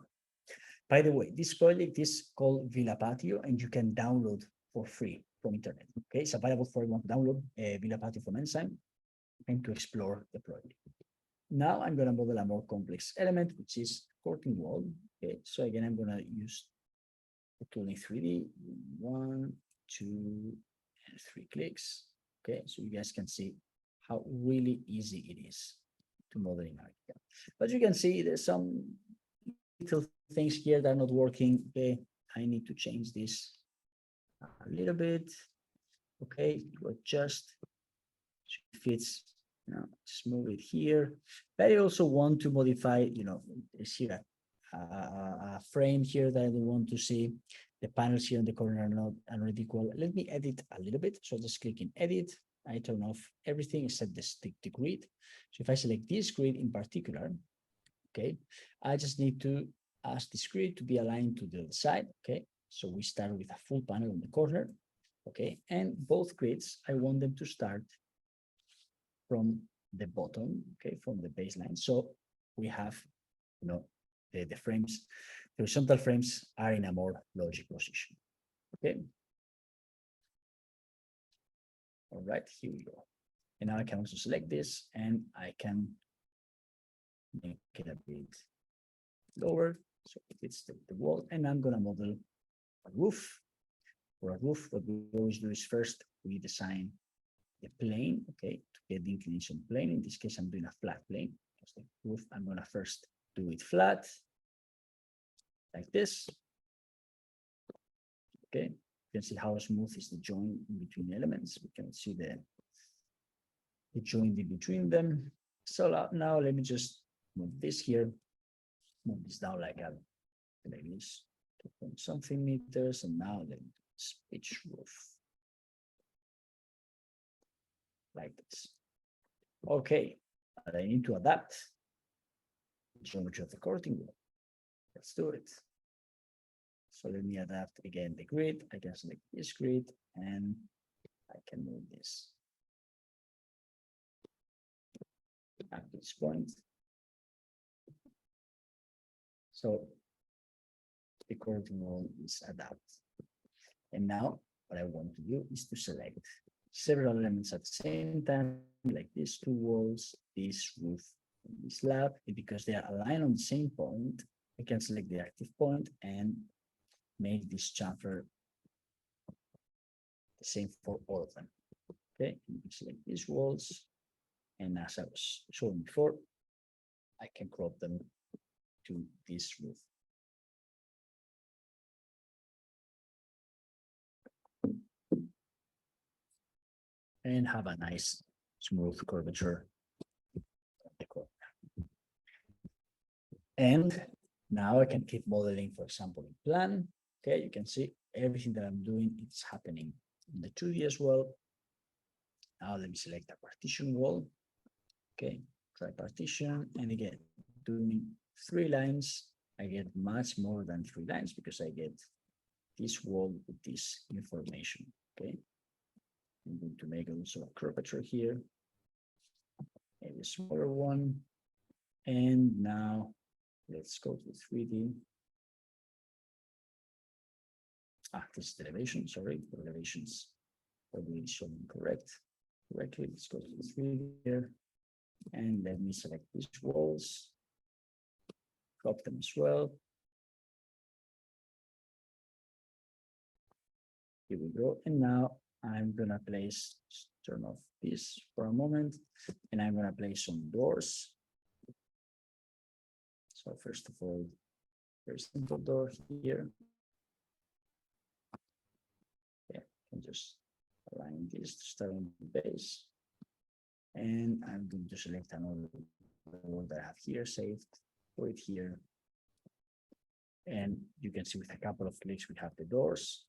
By the way, this project is called Villa Patio, and you can download for free from internet. Okay, it's available for everyone to download Villa Patio from Ensign and to explore the project. Now I'm going to model a more complex element, which is curtain wall. Okay, so again, I'm going to use the tool in 3D, 1, 2, and 3 clicks. Okay, so you guys can see how really easy it is to model in ARCHICAD. But you can see there's some little things here that are not working. Okay, I need to change this a little bit. Okay, to adjust so it fits. Just move it here. But I also want to modify, there's here a frame here that I want to see. The panels here in the corner are not equal. Let me edit a little bit. So just click in edit. I turn off everything except the grid. So if I select this grid in particular, okay, I just need to ask this grid to be aligned to the other side. Okay, so we start with a full panel in the corner. Okay, and both grids, I want them to start from the bottom, okay, from the baseline. So we have, the frames, the horizontal frames are in a more logic position. Okay. All right, here we go. And now I can also select this, and I can make it a bit lower so it fits the wall. And I'm going to model a roof. For a roof, what we always do is first we design the plane, okay, to get the inclination plane. In this case, I'm doing a flat plane. Because the roof, I'm going to first do it flat, like this. Okay, you can see how smooth is the joint in between elements. We can see the joint in between them. So now let me just move this here, move this down like this, 2 something meters, and now let me pitch roof. Like this. Okay, but I need to adapt the geometry of the curtain wall. Let's do it. So let me adapt again the grid. I can select this grid and I can move this at this point. So the curtain wall is adapted. And now what I want to do is to select several elements at the same time, like these two walls, this roof, and this slab. And because they are aligned on the same point, I can select the active point and make this chamfer the same for all of them. Okay, and select these walls, and as I was showing before, I can crop them to this roof. And have a nice smooth curvature. And now I can keep modeling, for example, in plan. Okay, you can see everything that I'm doing, it's happening in the 2D as well. Now let me select a partition wall. Okay, try partition, and again, doing 3 lines, I get much more than 3 lines because I get this wall with this information. Okay, I'm going to make also a curvature here, maybe a smaller one, and now let's go to 3D. This is the elevation, sorry, the elevations probably shown correctly. Let's go to 3D here, and let me select these walls, crop them as well. Here we go, and now I'm gonna place, turn off this for a moment, and I'm gonna place some doors. So first of all, very simple door here. And just align this to start on the base. And I'm going to select another word that I have here saved, put it here. And you can see with a couple of clicks, we have the doors.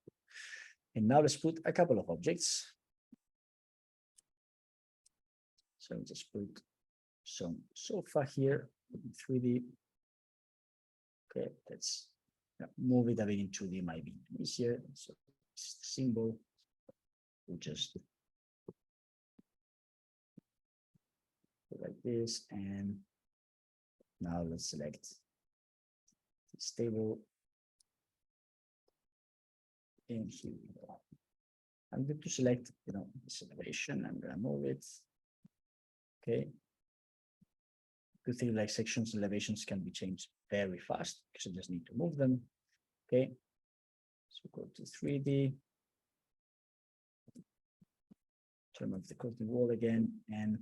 And now let's put a couple of objects. So I'll just put some sofa here in 3D. Okay, let's move it a bit in 2D, might be easier. So it's the symbol. We just put like this, and now let's select this table, and here we go. I'm going to select, this elevation. I'm going to move it. Okay. Good thing, like sections, elevations can be changed very fast because I just need to move them. Okay. So go to 3D. Turn off the curtain wall again and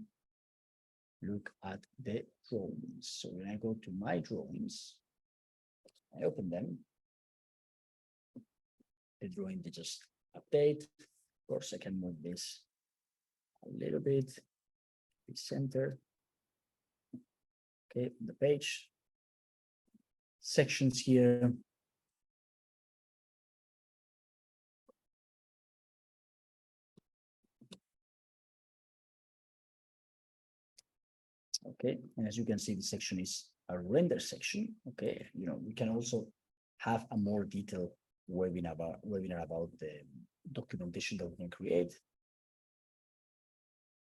look at the drawings. So when I go to my drawings, I open them. The drawing, they just update. Of course, I can move this a little bit, center. Okay, the page sections here. Okay, and as you can see, the section is a render section. Okay, we can also have a more detailed webinar about the documentation that we can create,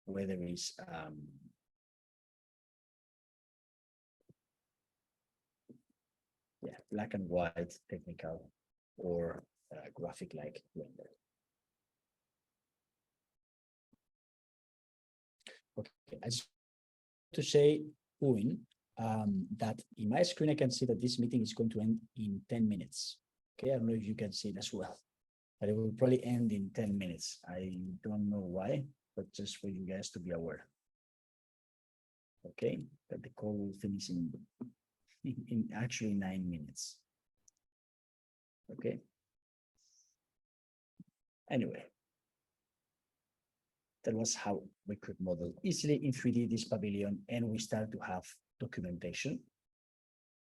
whether it's black and white, technical, or graphic like render. Okay, I just to say, that in my screen, I can see that this meeting is going to end in 10 minutes. Okay, I don't know if you can see it as well, but it will probably end in 10 minutes. I don't know why, but just for you guys to be aware. Okay, that the call will finish in actually 9 minutes. Okay. Anyway. That was how we could model easily in 3D this pavilion, and we start to have documentation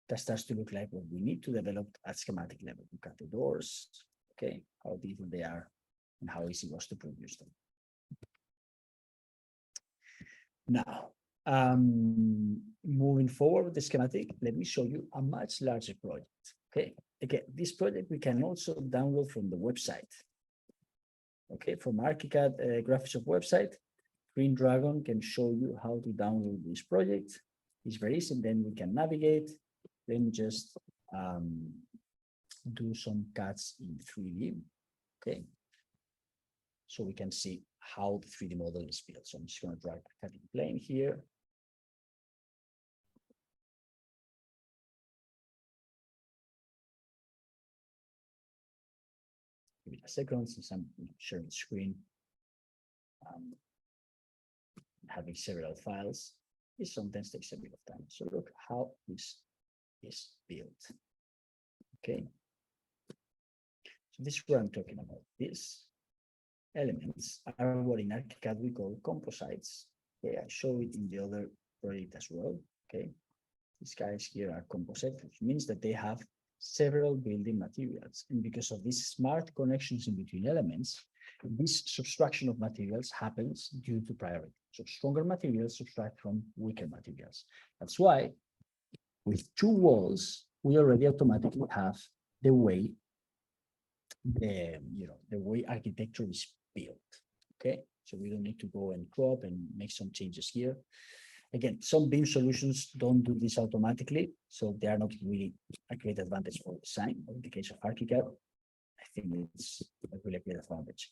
that starts to look like what we need to develop at schematic level. Look at the doors, okay, how detailed they are, and how easy it was to produce them. Now, moving forward with the schematic, let me show you a much larger project. Okay, again, this project we can also download from the website. Okay, from ARCHICAD Graphisoft website, Green Dragon can show you how to download this project. It's very easy, and then we can navigate. Then just do some cuts in 3D. Okay, so we can see how the 3D model is built. So I'm just going to drag a cutting plane here. Give it a second since I'm sharing the screen. Having several files, it sometimes takes a bit of time. So look how this is built. Okay. So this is what I'm talking about. These elements are what in ARCHICAD we call composites. Okay, I show it in the other project as well. Okay. These guys here are composite, which means that they have several building materials. And because of these smart connections in between elements, this subtraction of materials happens due to priority. So stronger materials subtract from weaker materials. That's why with two walls, we already automatically have the way the way architecture is built. Okay, so we don't need to go and crop and make some changes here. Again, some BIM solutions don't do this automatically, so they are not really a great advantage for design. In the case of ARCHICAD, I think it's a really great advantage.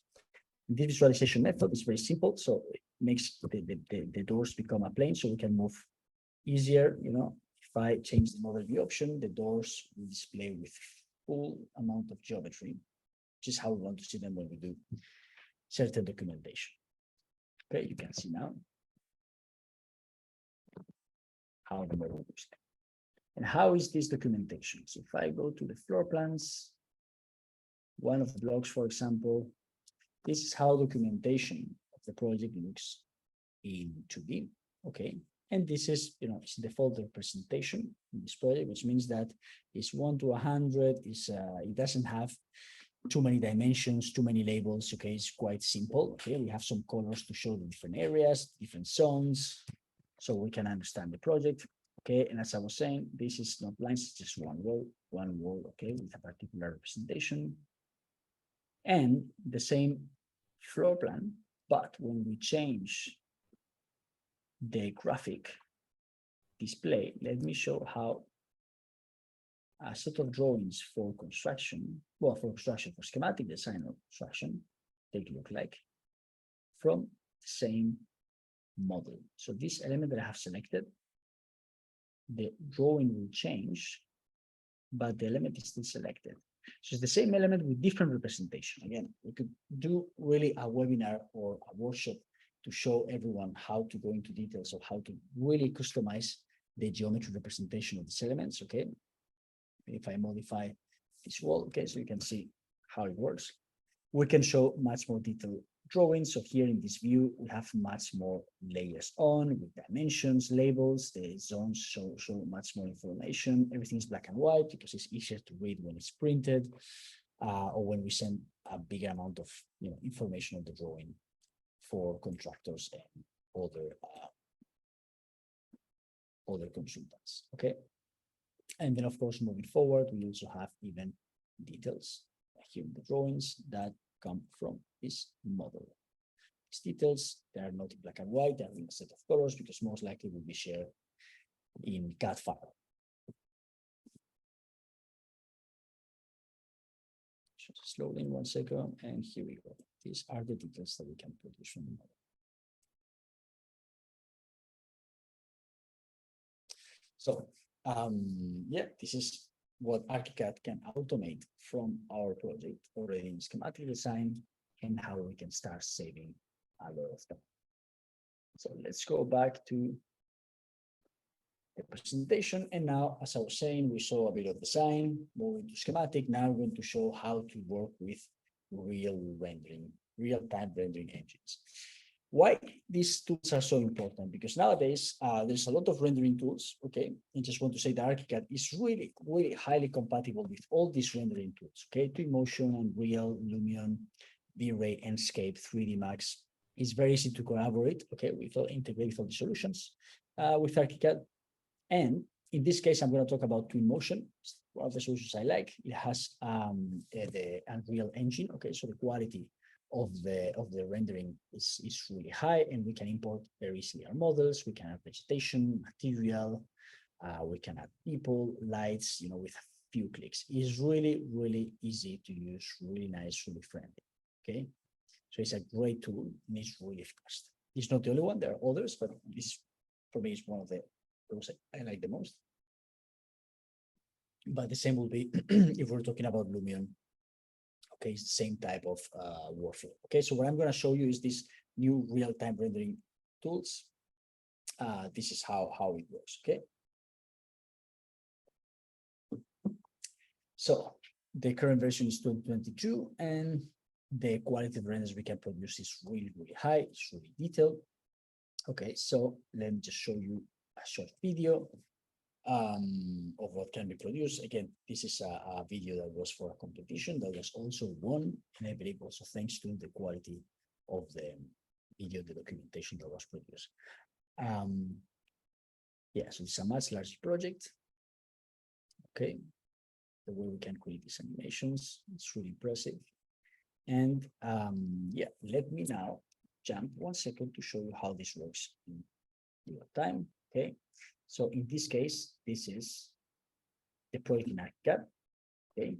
The visualization method is very simple, so it makes the doors become a plane, so we can move easier. You know, if I change the model view option, the doors will display with full amount of geometry, which is how we want to see them when we do certain documentation. Okay, you can see now how the model looks like. And how is this documentation? So if I go to the floor plans, one of the blocks, for example, this is how documentation of the project looks in 2D. Okay, and this is, it's the folder presentation in this project, which means that it's 1 to 100. It doesn't have too many dimensions, too many labels. Okay, it's quite simple. Okay, we have some colors to show the different areas, different zones, so we can understand the project. Okay, and as I was saying, this is not lines, it's just one wall, okay, with a particular representation. And the same floor plan, but when we change the graphic display, let me show how a set of drawings for construction, for schematic design or construction, they look like from the same model. So this element that I have selected, the drawing will change, but the element is still selected. So it's the same element with different representation. Again, we could do really a webinar or a workshop to show everyone how to go into details of how to really customize the geometry representation of these elements. Okay, if I modify this wall, okay, so you can see how it works. We can show much more detailed drawings. So here in this view, we have much more layers on with dimensions, labels. The zones show much more information. Everything is black and white because it's easier to read when it's printed, or when we send a bigger amount of information on the drawing for contractors and other consultants. Okay, and then of course moving forward, we also have even details here in the drawings that come from this model. These details, they are not in black and white, they are in a set of colors because most likely will be shared in CAD file. Just loading 1 second, and here we go. These are the details that we can produce from the model. So yeah, this is what ARCHICAD can automate from our project already in schematic design, and how we can start saving a lot of time. So let's go back to the presentation. And now, as I was saying, we saw a bit of design, moving to schematic. Now we're going to show how to work with real-time rendering engines. Why these tools are so important? Because nowadays there's a lot of rendering tools. Okay, I just want to say that ARCHICAD is really, really highly compatible with all these rendering tools. Okay, Twinmotion, Unreal, Lumion, V-Ray, Enscape, 3D Max. It's very easy to collaborate. Okay, we integrate with all the solutions with ARCHICAD. And in this case, I'm going to talk about Twinmotion. One of the solutions I like. It has the Unreal Engine. Okay, so the quality of the rendering is really high, and we can import very easily our models. We can add vegetation, material, we can add people, lights, with a few clicks. It's really, really easy to use, really nice, really friendly. Okay, so it's a great tool and it's really fast. It's not the only one, there are others, but this for me is one of those I like the most. But the same will be if we're talking about Lumion. Okay, it's the same type of workflow. Okay, so what I'm going to show you is this new real-time rendering tools. This is how it works. Okay, so the current version is 2022, and the quality of renders we can produce is really, really high. It's really detailed. Okay, so let me just show you a short video of what can be produced. Again, this is a video that was for a competition that was also won, and I believe also thanks to the quality of the video, the documentation that was produced. Yeah, so it's a much larger project. Okay, the way we can create these animations, it's really impressive. And yeah, let me now jump 1 second to show you how this works in real time. Okay, so in this case, this is the project in ARCHICAD. Okay,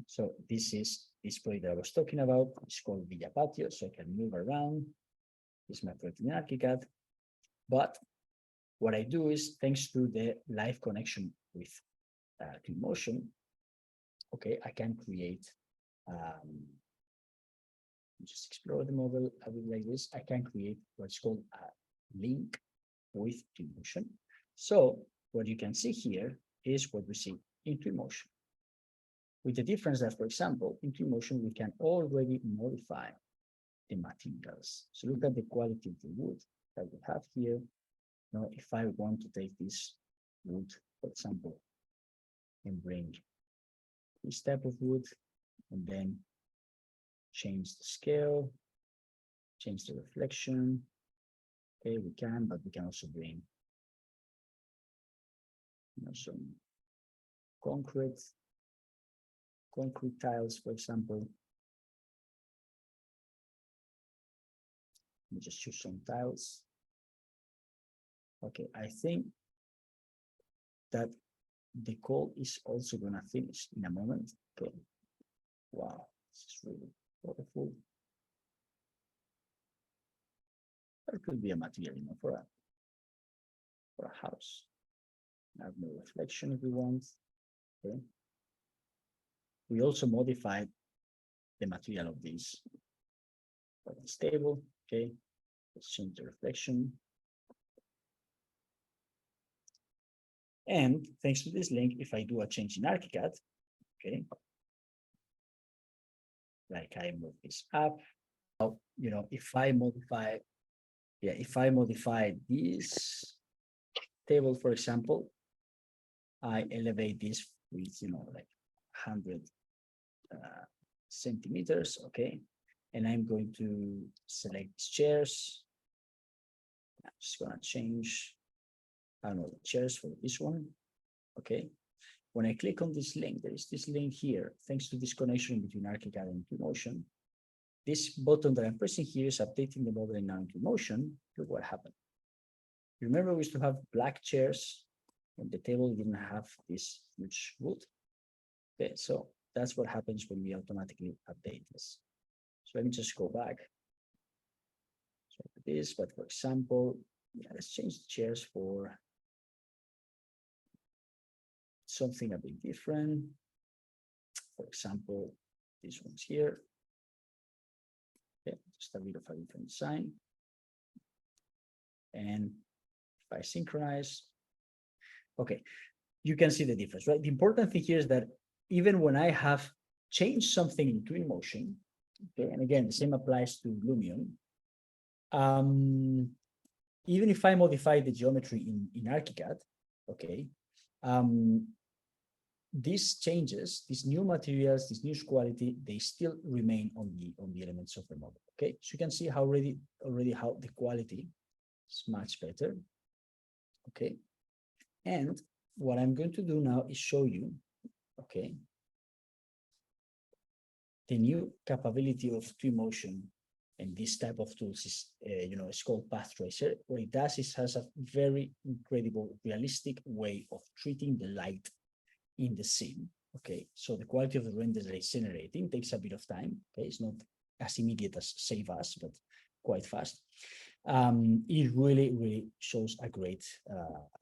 so this is this project that I was talking about. It's called Villa Patio, so I can move around. This is my project in ARCHICAD. But what I do is, thanks to the live connection with Twinmotion, okay, I can create, just explore the model a bit like this. I can create what's called a link with Twinmotion. So what you can see here is what we see in Twinmotion, with the difference that, for example, in Twinmotion, we can already modify the materials. So look at the quality of the wood that we have here. Now, if I want to take this wood, for example, and bring this type of wood, and then change the scale, change the reflection. Okay, we can, but we can also bring, you know, some concrete tiles, for example. Let me just choose some tiles. Okay, I think that the call is also going to finish in a moment. Okay, wow, this is really powerful. There could be a material, you know, for a house. I have no reflection if we want. Okay, we also modified the material of this. But it's stable. Okay, let's change the reflection. And thanks to this link, if I do a change in ARCHICAD, okay, like I move this up, you know, if I modify this table, for example, I elevate this with, you know, like 100 centimeters, okay, and I'm going to select these chairs. I'm just gonna change, I don't know, the chairs for this one. Okay. When I click on this link, there is this link here, thanks to this connection between ARCHICAD and Twinmotion. This button that I'm pressing here is updating the model now in Twinmotion. Look what happened. Remember, we used to have black chairs and the table didn't have this huge wood. Okay, so that's what happens when we automatically update this. So let me just go back. So this, but for example, yeah, let's change the chairs for something a bit different. For example, these ones here. Okay, just a bit of a different design. And if I synchronize, okay, you can see the difference, right? The important thing here is that even when I have changed something in Twinmotion, okay, and again, the same applies to Lumion. Even if I modify the geometry in ARCHICAD, okay, these changes, these new materials, this new quality, they still remain on the elements of the model. Okay, so you can see how already how the quality is much better. Okay, and what I'm going to do now is show you, okay, the new capability of Twinmotion and this type of tools is, you know, it's called Path Tracer. What it does is has a very incredible, realistic way of treating the light in the scene. Okay, so the quality of the render that it's generating takes a bit of time. Okay, it's not as immediate as Save Us, but quite fast. It really shows a great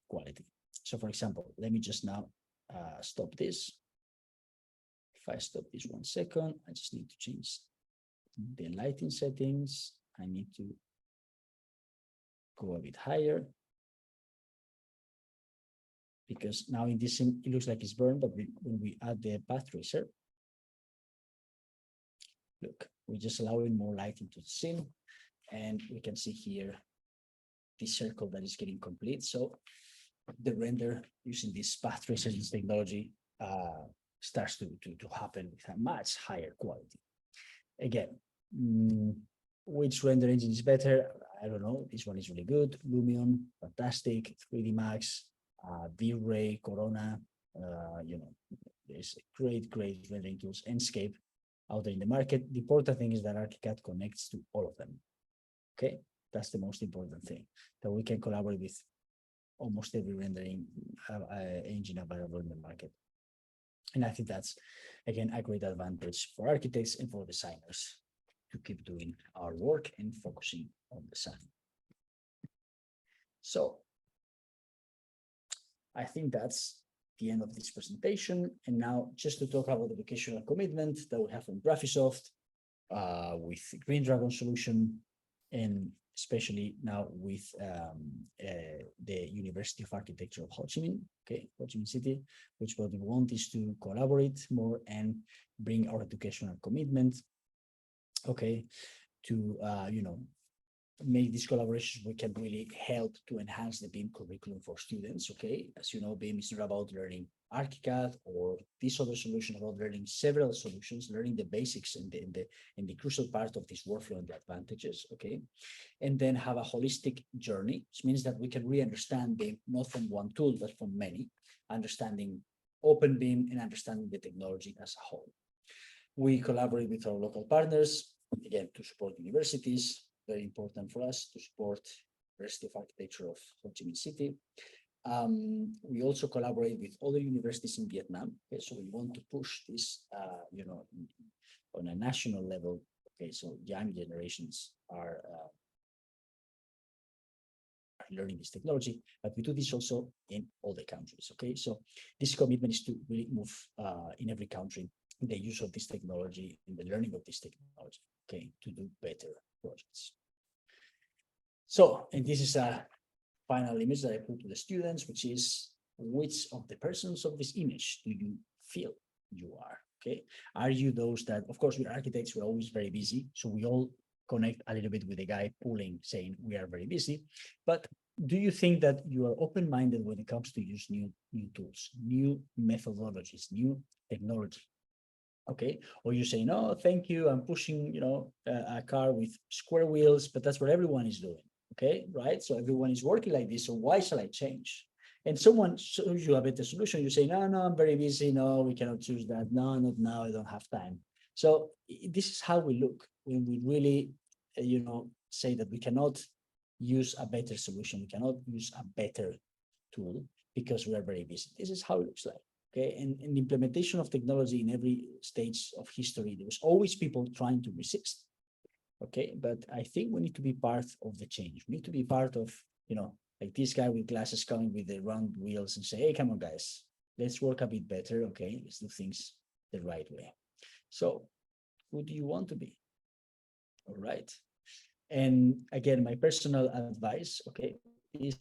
quality. So for example, let me just now stop this. If I stop this 1 second, I just need to change the lighting settings. I need to go a bit higher, because now in this scene, it looks like it's burned, but when we add the Path Tracer, look, we're just allowing more light into the scene, and we can see here this circle that is getting complete. So the render using this path tracers technology starts to happen with a much higher quality. Again, which render engine is better? I don't know. This one is really good. Lumion, fantastic. 3D Max, V-Ray, Corona. There's great rendering tools. Enscape out there in the market. The important thing is that ARCHICAD connects to all of them. Okay, that's the most important thing, that we can collaborate with almost every rendering engine available in the market. And I think that's, again, a great advantage for architects and for designers to keep doing our work and focusing on design. So I think that's the end of this presentation. And now just to talk about the vocational commitment that we have from Graphisoft with GreenDS Solution, and especially now with the University of Architecture of Ho Chi Minh, Ho Chi Minh City, which what we want is to collaborate more and bring our educational commitment, to make these collaborations. We can really help to enhance the BIM curriculum for students. As you know, BIM is not about learning ARCHICAD or this other solution, about learning several solutions, learning the basics and the crucial part of this workflow and the advantages. And then have a holistic journey, which means that we can really understand BIM not from one tool but from many, understanding open BIM and understanding the technology as a whole. We collaborate with our local partners, again, to support universities. Very important for us to support University of Architecture of Ho Chi Minh City. We also collaborate with other universities in Vietnam. So we want to push this, on a national level. So young generations are learning this technology, but we do this also in all the countries. So this commitment is to really move in every country the use of this technology and the learning of this technology, to do better projects. So, and this is a final image that I put to the students, which is, which of the persons of this image do you feel you are? Are you those that, of course, we're architects, we're always very busy, so we all connect a little bit with the guy pulling, saying we are very busy, but do you think that you are open-minded when it comes to use new tools, new methodologies, new technology? Or you say, no, thank you, I'm pushing, a car with square wheels, but that's what everyone is doing. Right? So everyone is working like this, so why shall I change? And someone shows you a better solution, you say, no, I'm very busy, no, we cannot choose that, no, not now, I don't have time. So this is how we look when we really, say that we cannot use a better solution, we cannot use a better tool because we are very busy. This is how it looks like. And in the implementation of technology in every stage of history, there was always people trying to resist. But I think we need to be part of the change. We need to be part of, like this guy with glasses coming with the round wheels and say, hey, come on, guys, let's work a bit better. Let's do things the right way. So who do you want to be? All right. And again, my personal advice, these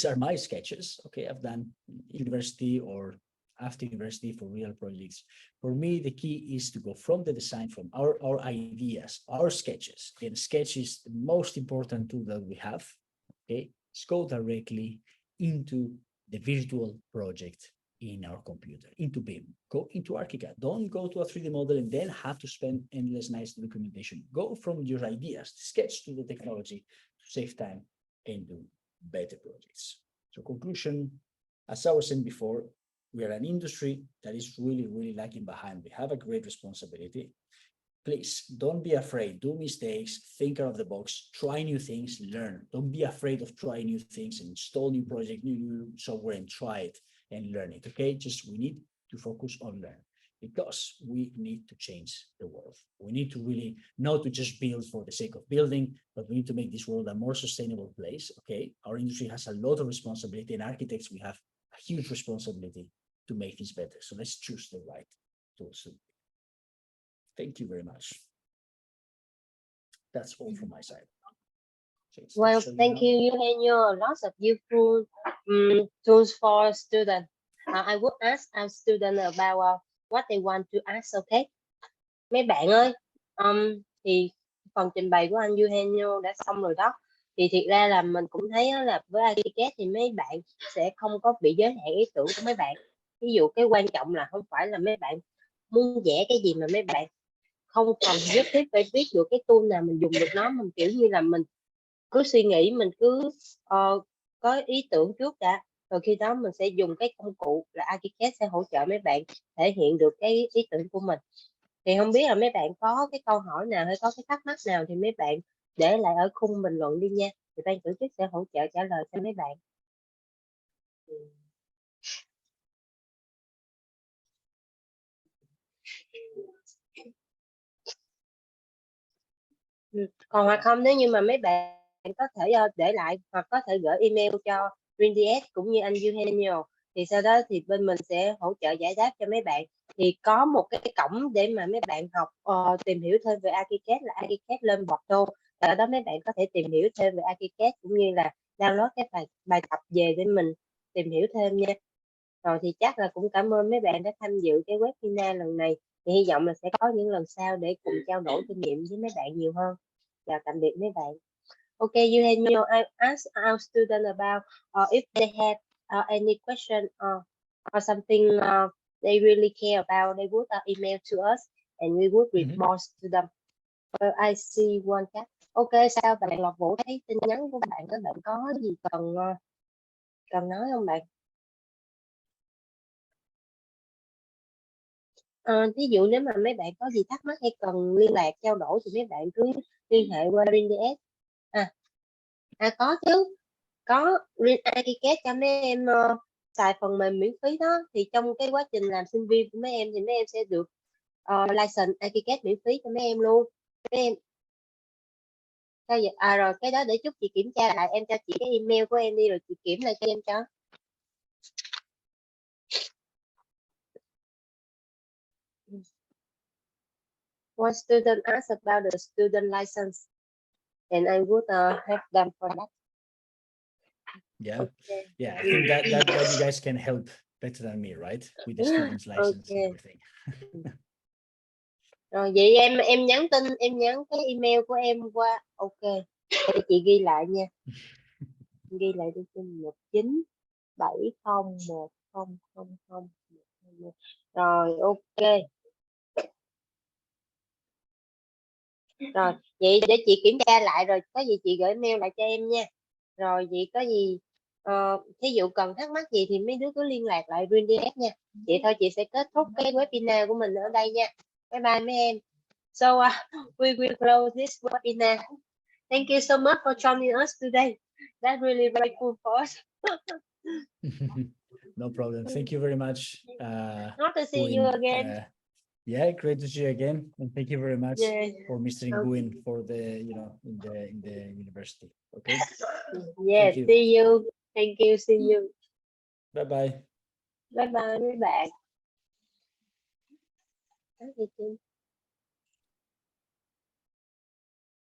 are my sketches. I've done university or after university for real projects. For me, the key is to go from the design, from our ideas, our sketches. And sketch is the most important tool that we have. Let's go directly into the virtual project in our computer, into BIM. Go into ARCHICAD. Don't go to a 3D model and then have to spend endless nights documentation. Go from your ideas, sketch to the technology to save time and do better projects. So conclusion, as I was saying before, we are an industry that is really lagging behind. We have a great responsibility. Please don't be afraid, do mistakes, think out of the box, try new things, learn. Don't be afraid of trying new things and install new project, new software and try it and learn it. Just we need to focus on learn because we need to change the world. We need to really not to just build for the sake of building, but we need to make this world a more sustainable place. Our industry has a lot of responsibility, and architects, we have a huge responsibility to make this better. So let's choose the right tools. Thank you very much. That's all from my side. Well, thank you, Eugenio. Lots of useful tools for students. I will ask our students about what they want to ask. Mấy bạn ơi, thì phần trình bày của anh Eugenio đã xong rồi đó. Thì thiệt ra là mình cũng thấy là với ARCHICAD thì mấy bạn sẽ không có bị giới hạn ý tưởng của mấy bạn. Ví dụ cái quan trọng là không phải là mấy bạn muốn vẽ cái gì mà mấy bạn không cần nhất thiết phải biết được cái tool nào mình dùng được nó, mình kiểu như là mình cứ suy nghĩ, mình cứ có ý tưởng trước đã, rồi khi đó mình sẽ dùng cái công cụ là ARCHICAD sẽ hỗ trợ mấy bạn thể hiện được cái ý tưởng của mình. Thì không biết là mấy bạn có cái câu hỏi nào hay có cái thắc mắc nào thì mấy bạn để lại ở khung bình luận đi nha, thì ban tổ chức sẽ hỗ trợ trả lời cho mấy bạn. Còn hoặc không, nếu như mà mấy bạn có thể để lại hoặc có thể gửi email cho GreenDS cũng như anh Eugenio, thì sau đó thì bên mình sẽ hỗ trợ giải đáp cho mấy bạn. Thì có một cái cổng để mà mấy bạn học tìm hiểu thêm về ARCHICAD là ARCHICAD lên Portal. Ở đó mấy bạn có thể tìm hiểu thêm về ARCHICAD cũng như là download cái bài tập về để mình tìm hiểu thêm nha. Rồi thì chắc là cũng cảm ơn mấy bạn đã tham dự cái webinar lần này. Thì hy vọng là sẽ có những lần sau để cùng trao đổi kinh nghiệm với mấy bạn nhiều hơn. Chào tạm biệt mấy bạn. Okay, Eugenio, I asked our student about if they had any question or something they really care about, they would email to us and we would respond to them. I see one chat. Okay, sao bạn Lộc Vũ thấy tin nhắn của bạn, các bạn có gì cần nói không bạn? Ví dụ nếu mà mấy bạn có gì thắc mắc hay cần liên lạc trao đổi thì mấy bạn cứ liên hệ qua GreenDS. Có chứ, có ARCHICAD cho mấy em xài phần mềm miễn phí đó. Thì trong cái quá trình làm sinh viên của mấy em thì mấy em sẽ được license ARCHICAD miễn phí cho mấy em luôn. Mấy em sao vậy? Rồi cái đó để chút chị kiểm tra lại, em cho chị cái email của em đi rồi chị kiểm lại cho em cho. One student asked about the student license and I would help them for that. Yeah, Okay. yeah. I think that you guys can help better than me, right? With the student's license and everything. Rồi vậy em nhắn tin, em nhắn cái email của em qua. Ok, để chị ghi lại nha. Ghi lại đi cho 19701000. Rồi ok. Rồi vậy để chị kiểm tra lại rồi có gì chị gửi mail lại cho em nha. Rồi vậy có gì thí dụ cần thắc mắc gì thì mấy đứa cứ liên lạc lại GreenDS nha. Vậy thôi chị sẽ kết thúc cái webinar của mình ở đây nha. Bye bye mấy em. So we will close this webinar. Thank you so much for joining us today. That's really very cool for us. No problem. Thank you very much. Not to see you again. Yeah, great to see you again, and thank you very much for Mr. Okay. Nguyen for the in the university. Okay. Yeah. See you. Thank you. See you. Bye bye. Bye bye mấy bạn.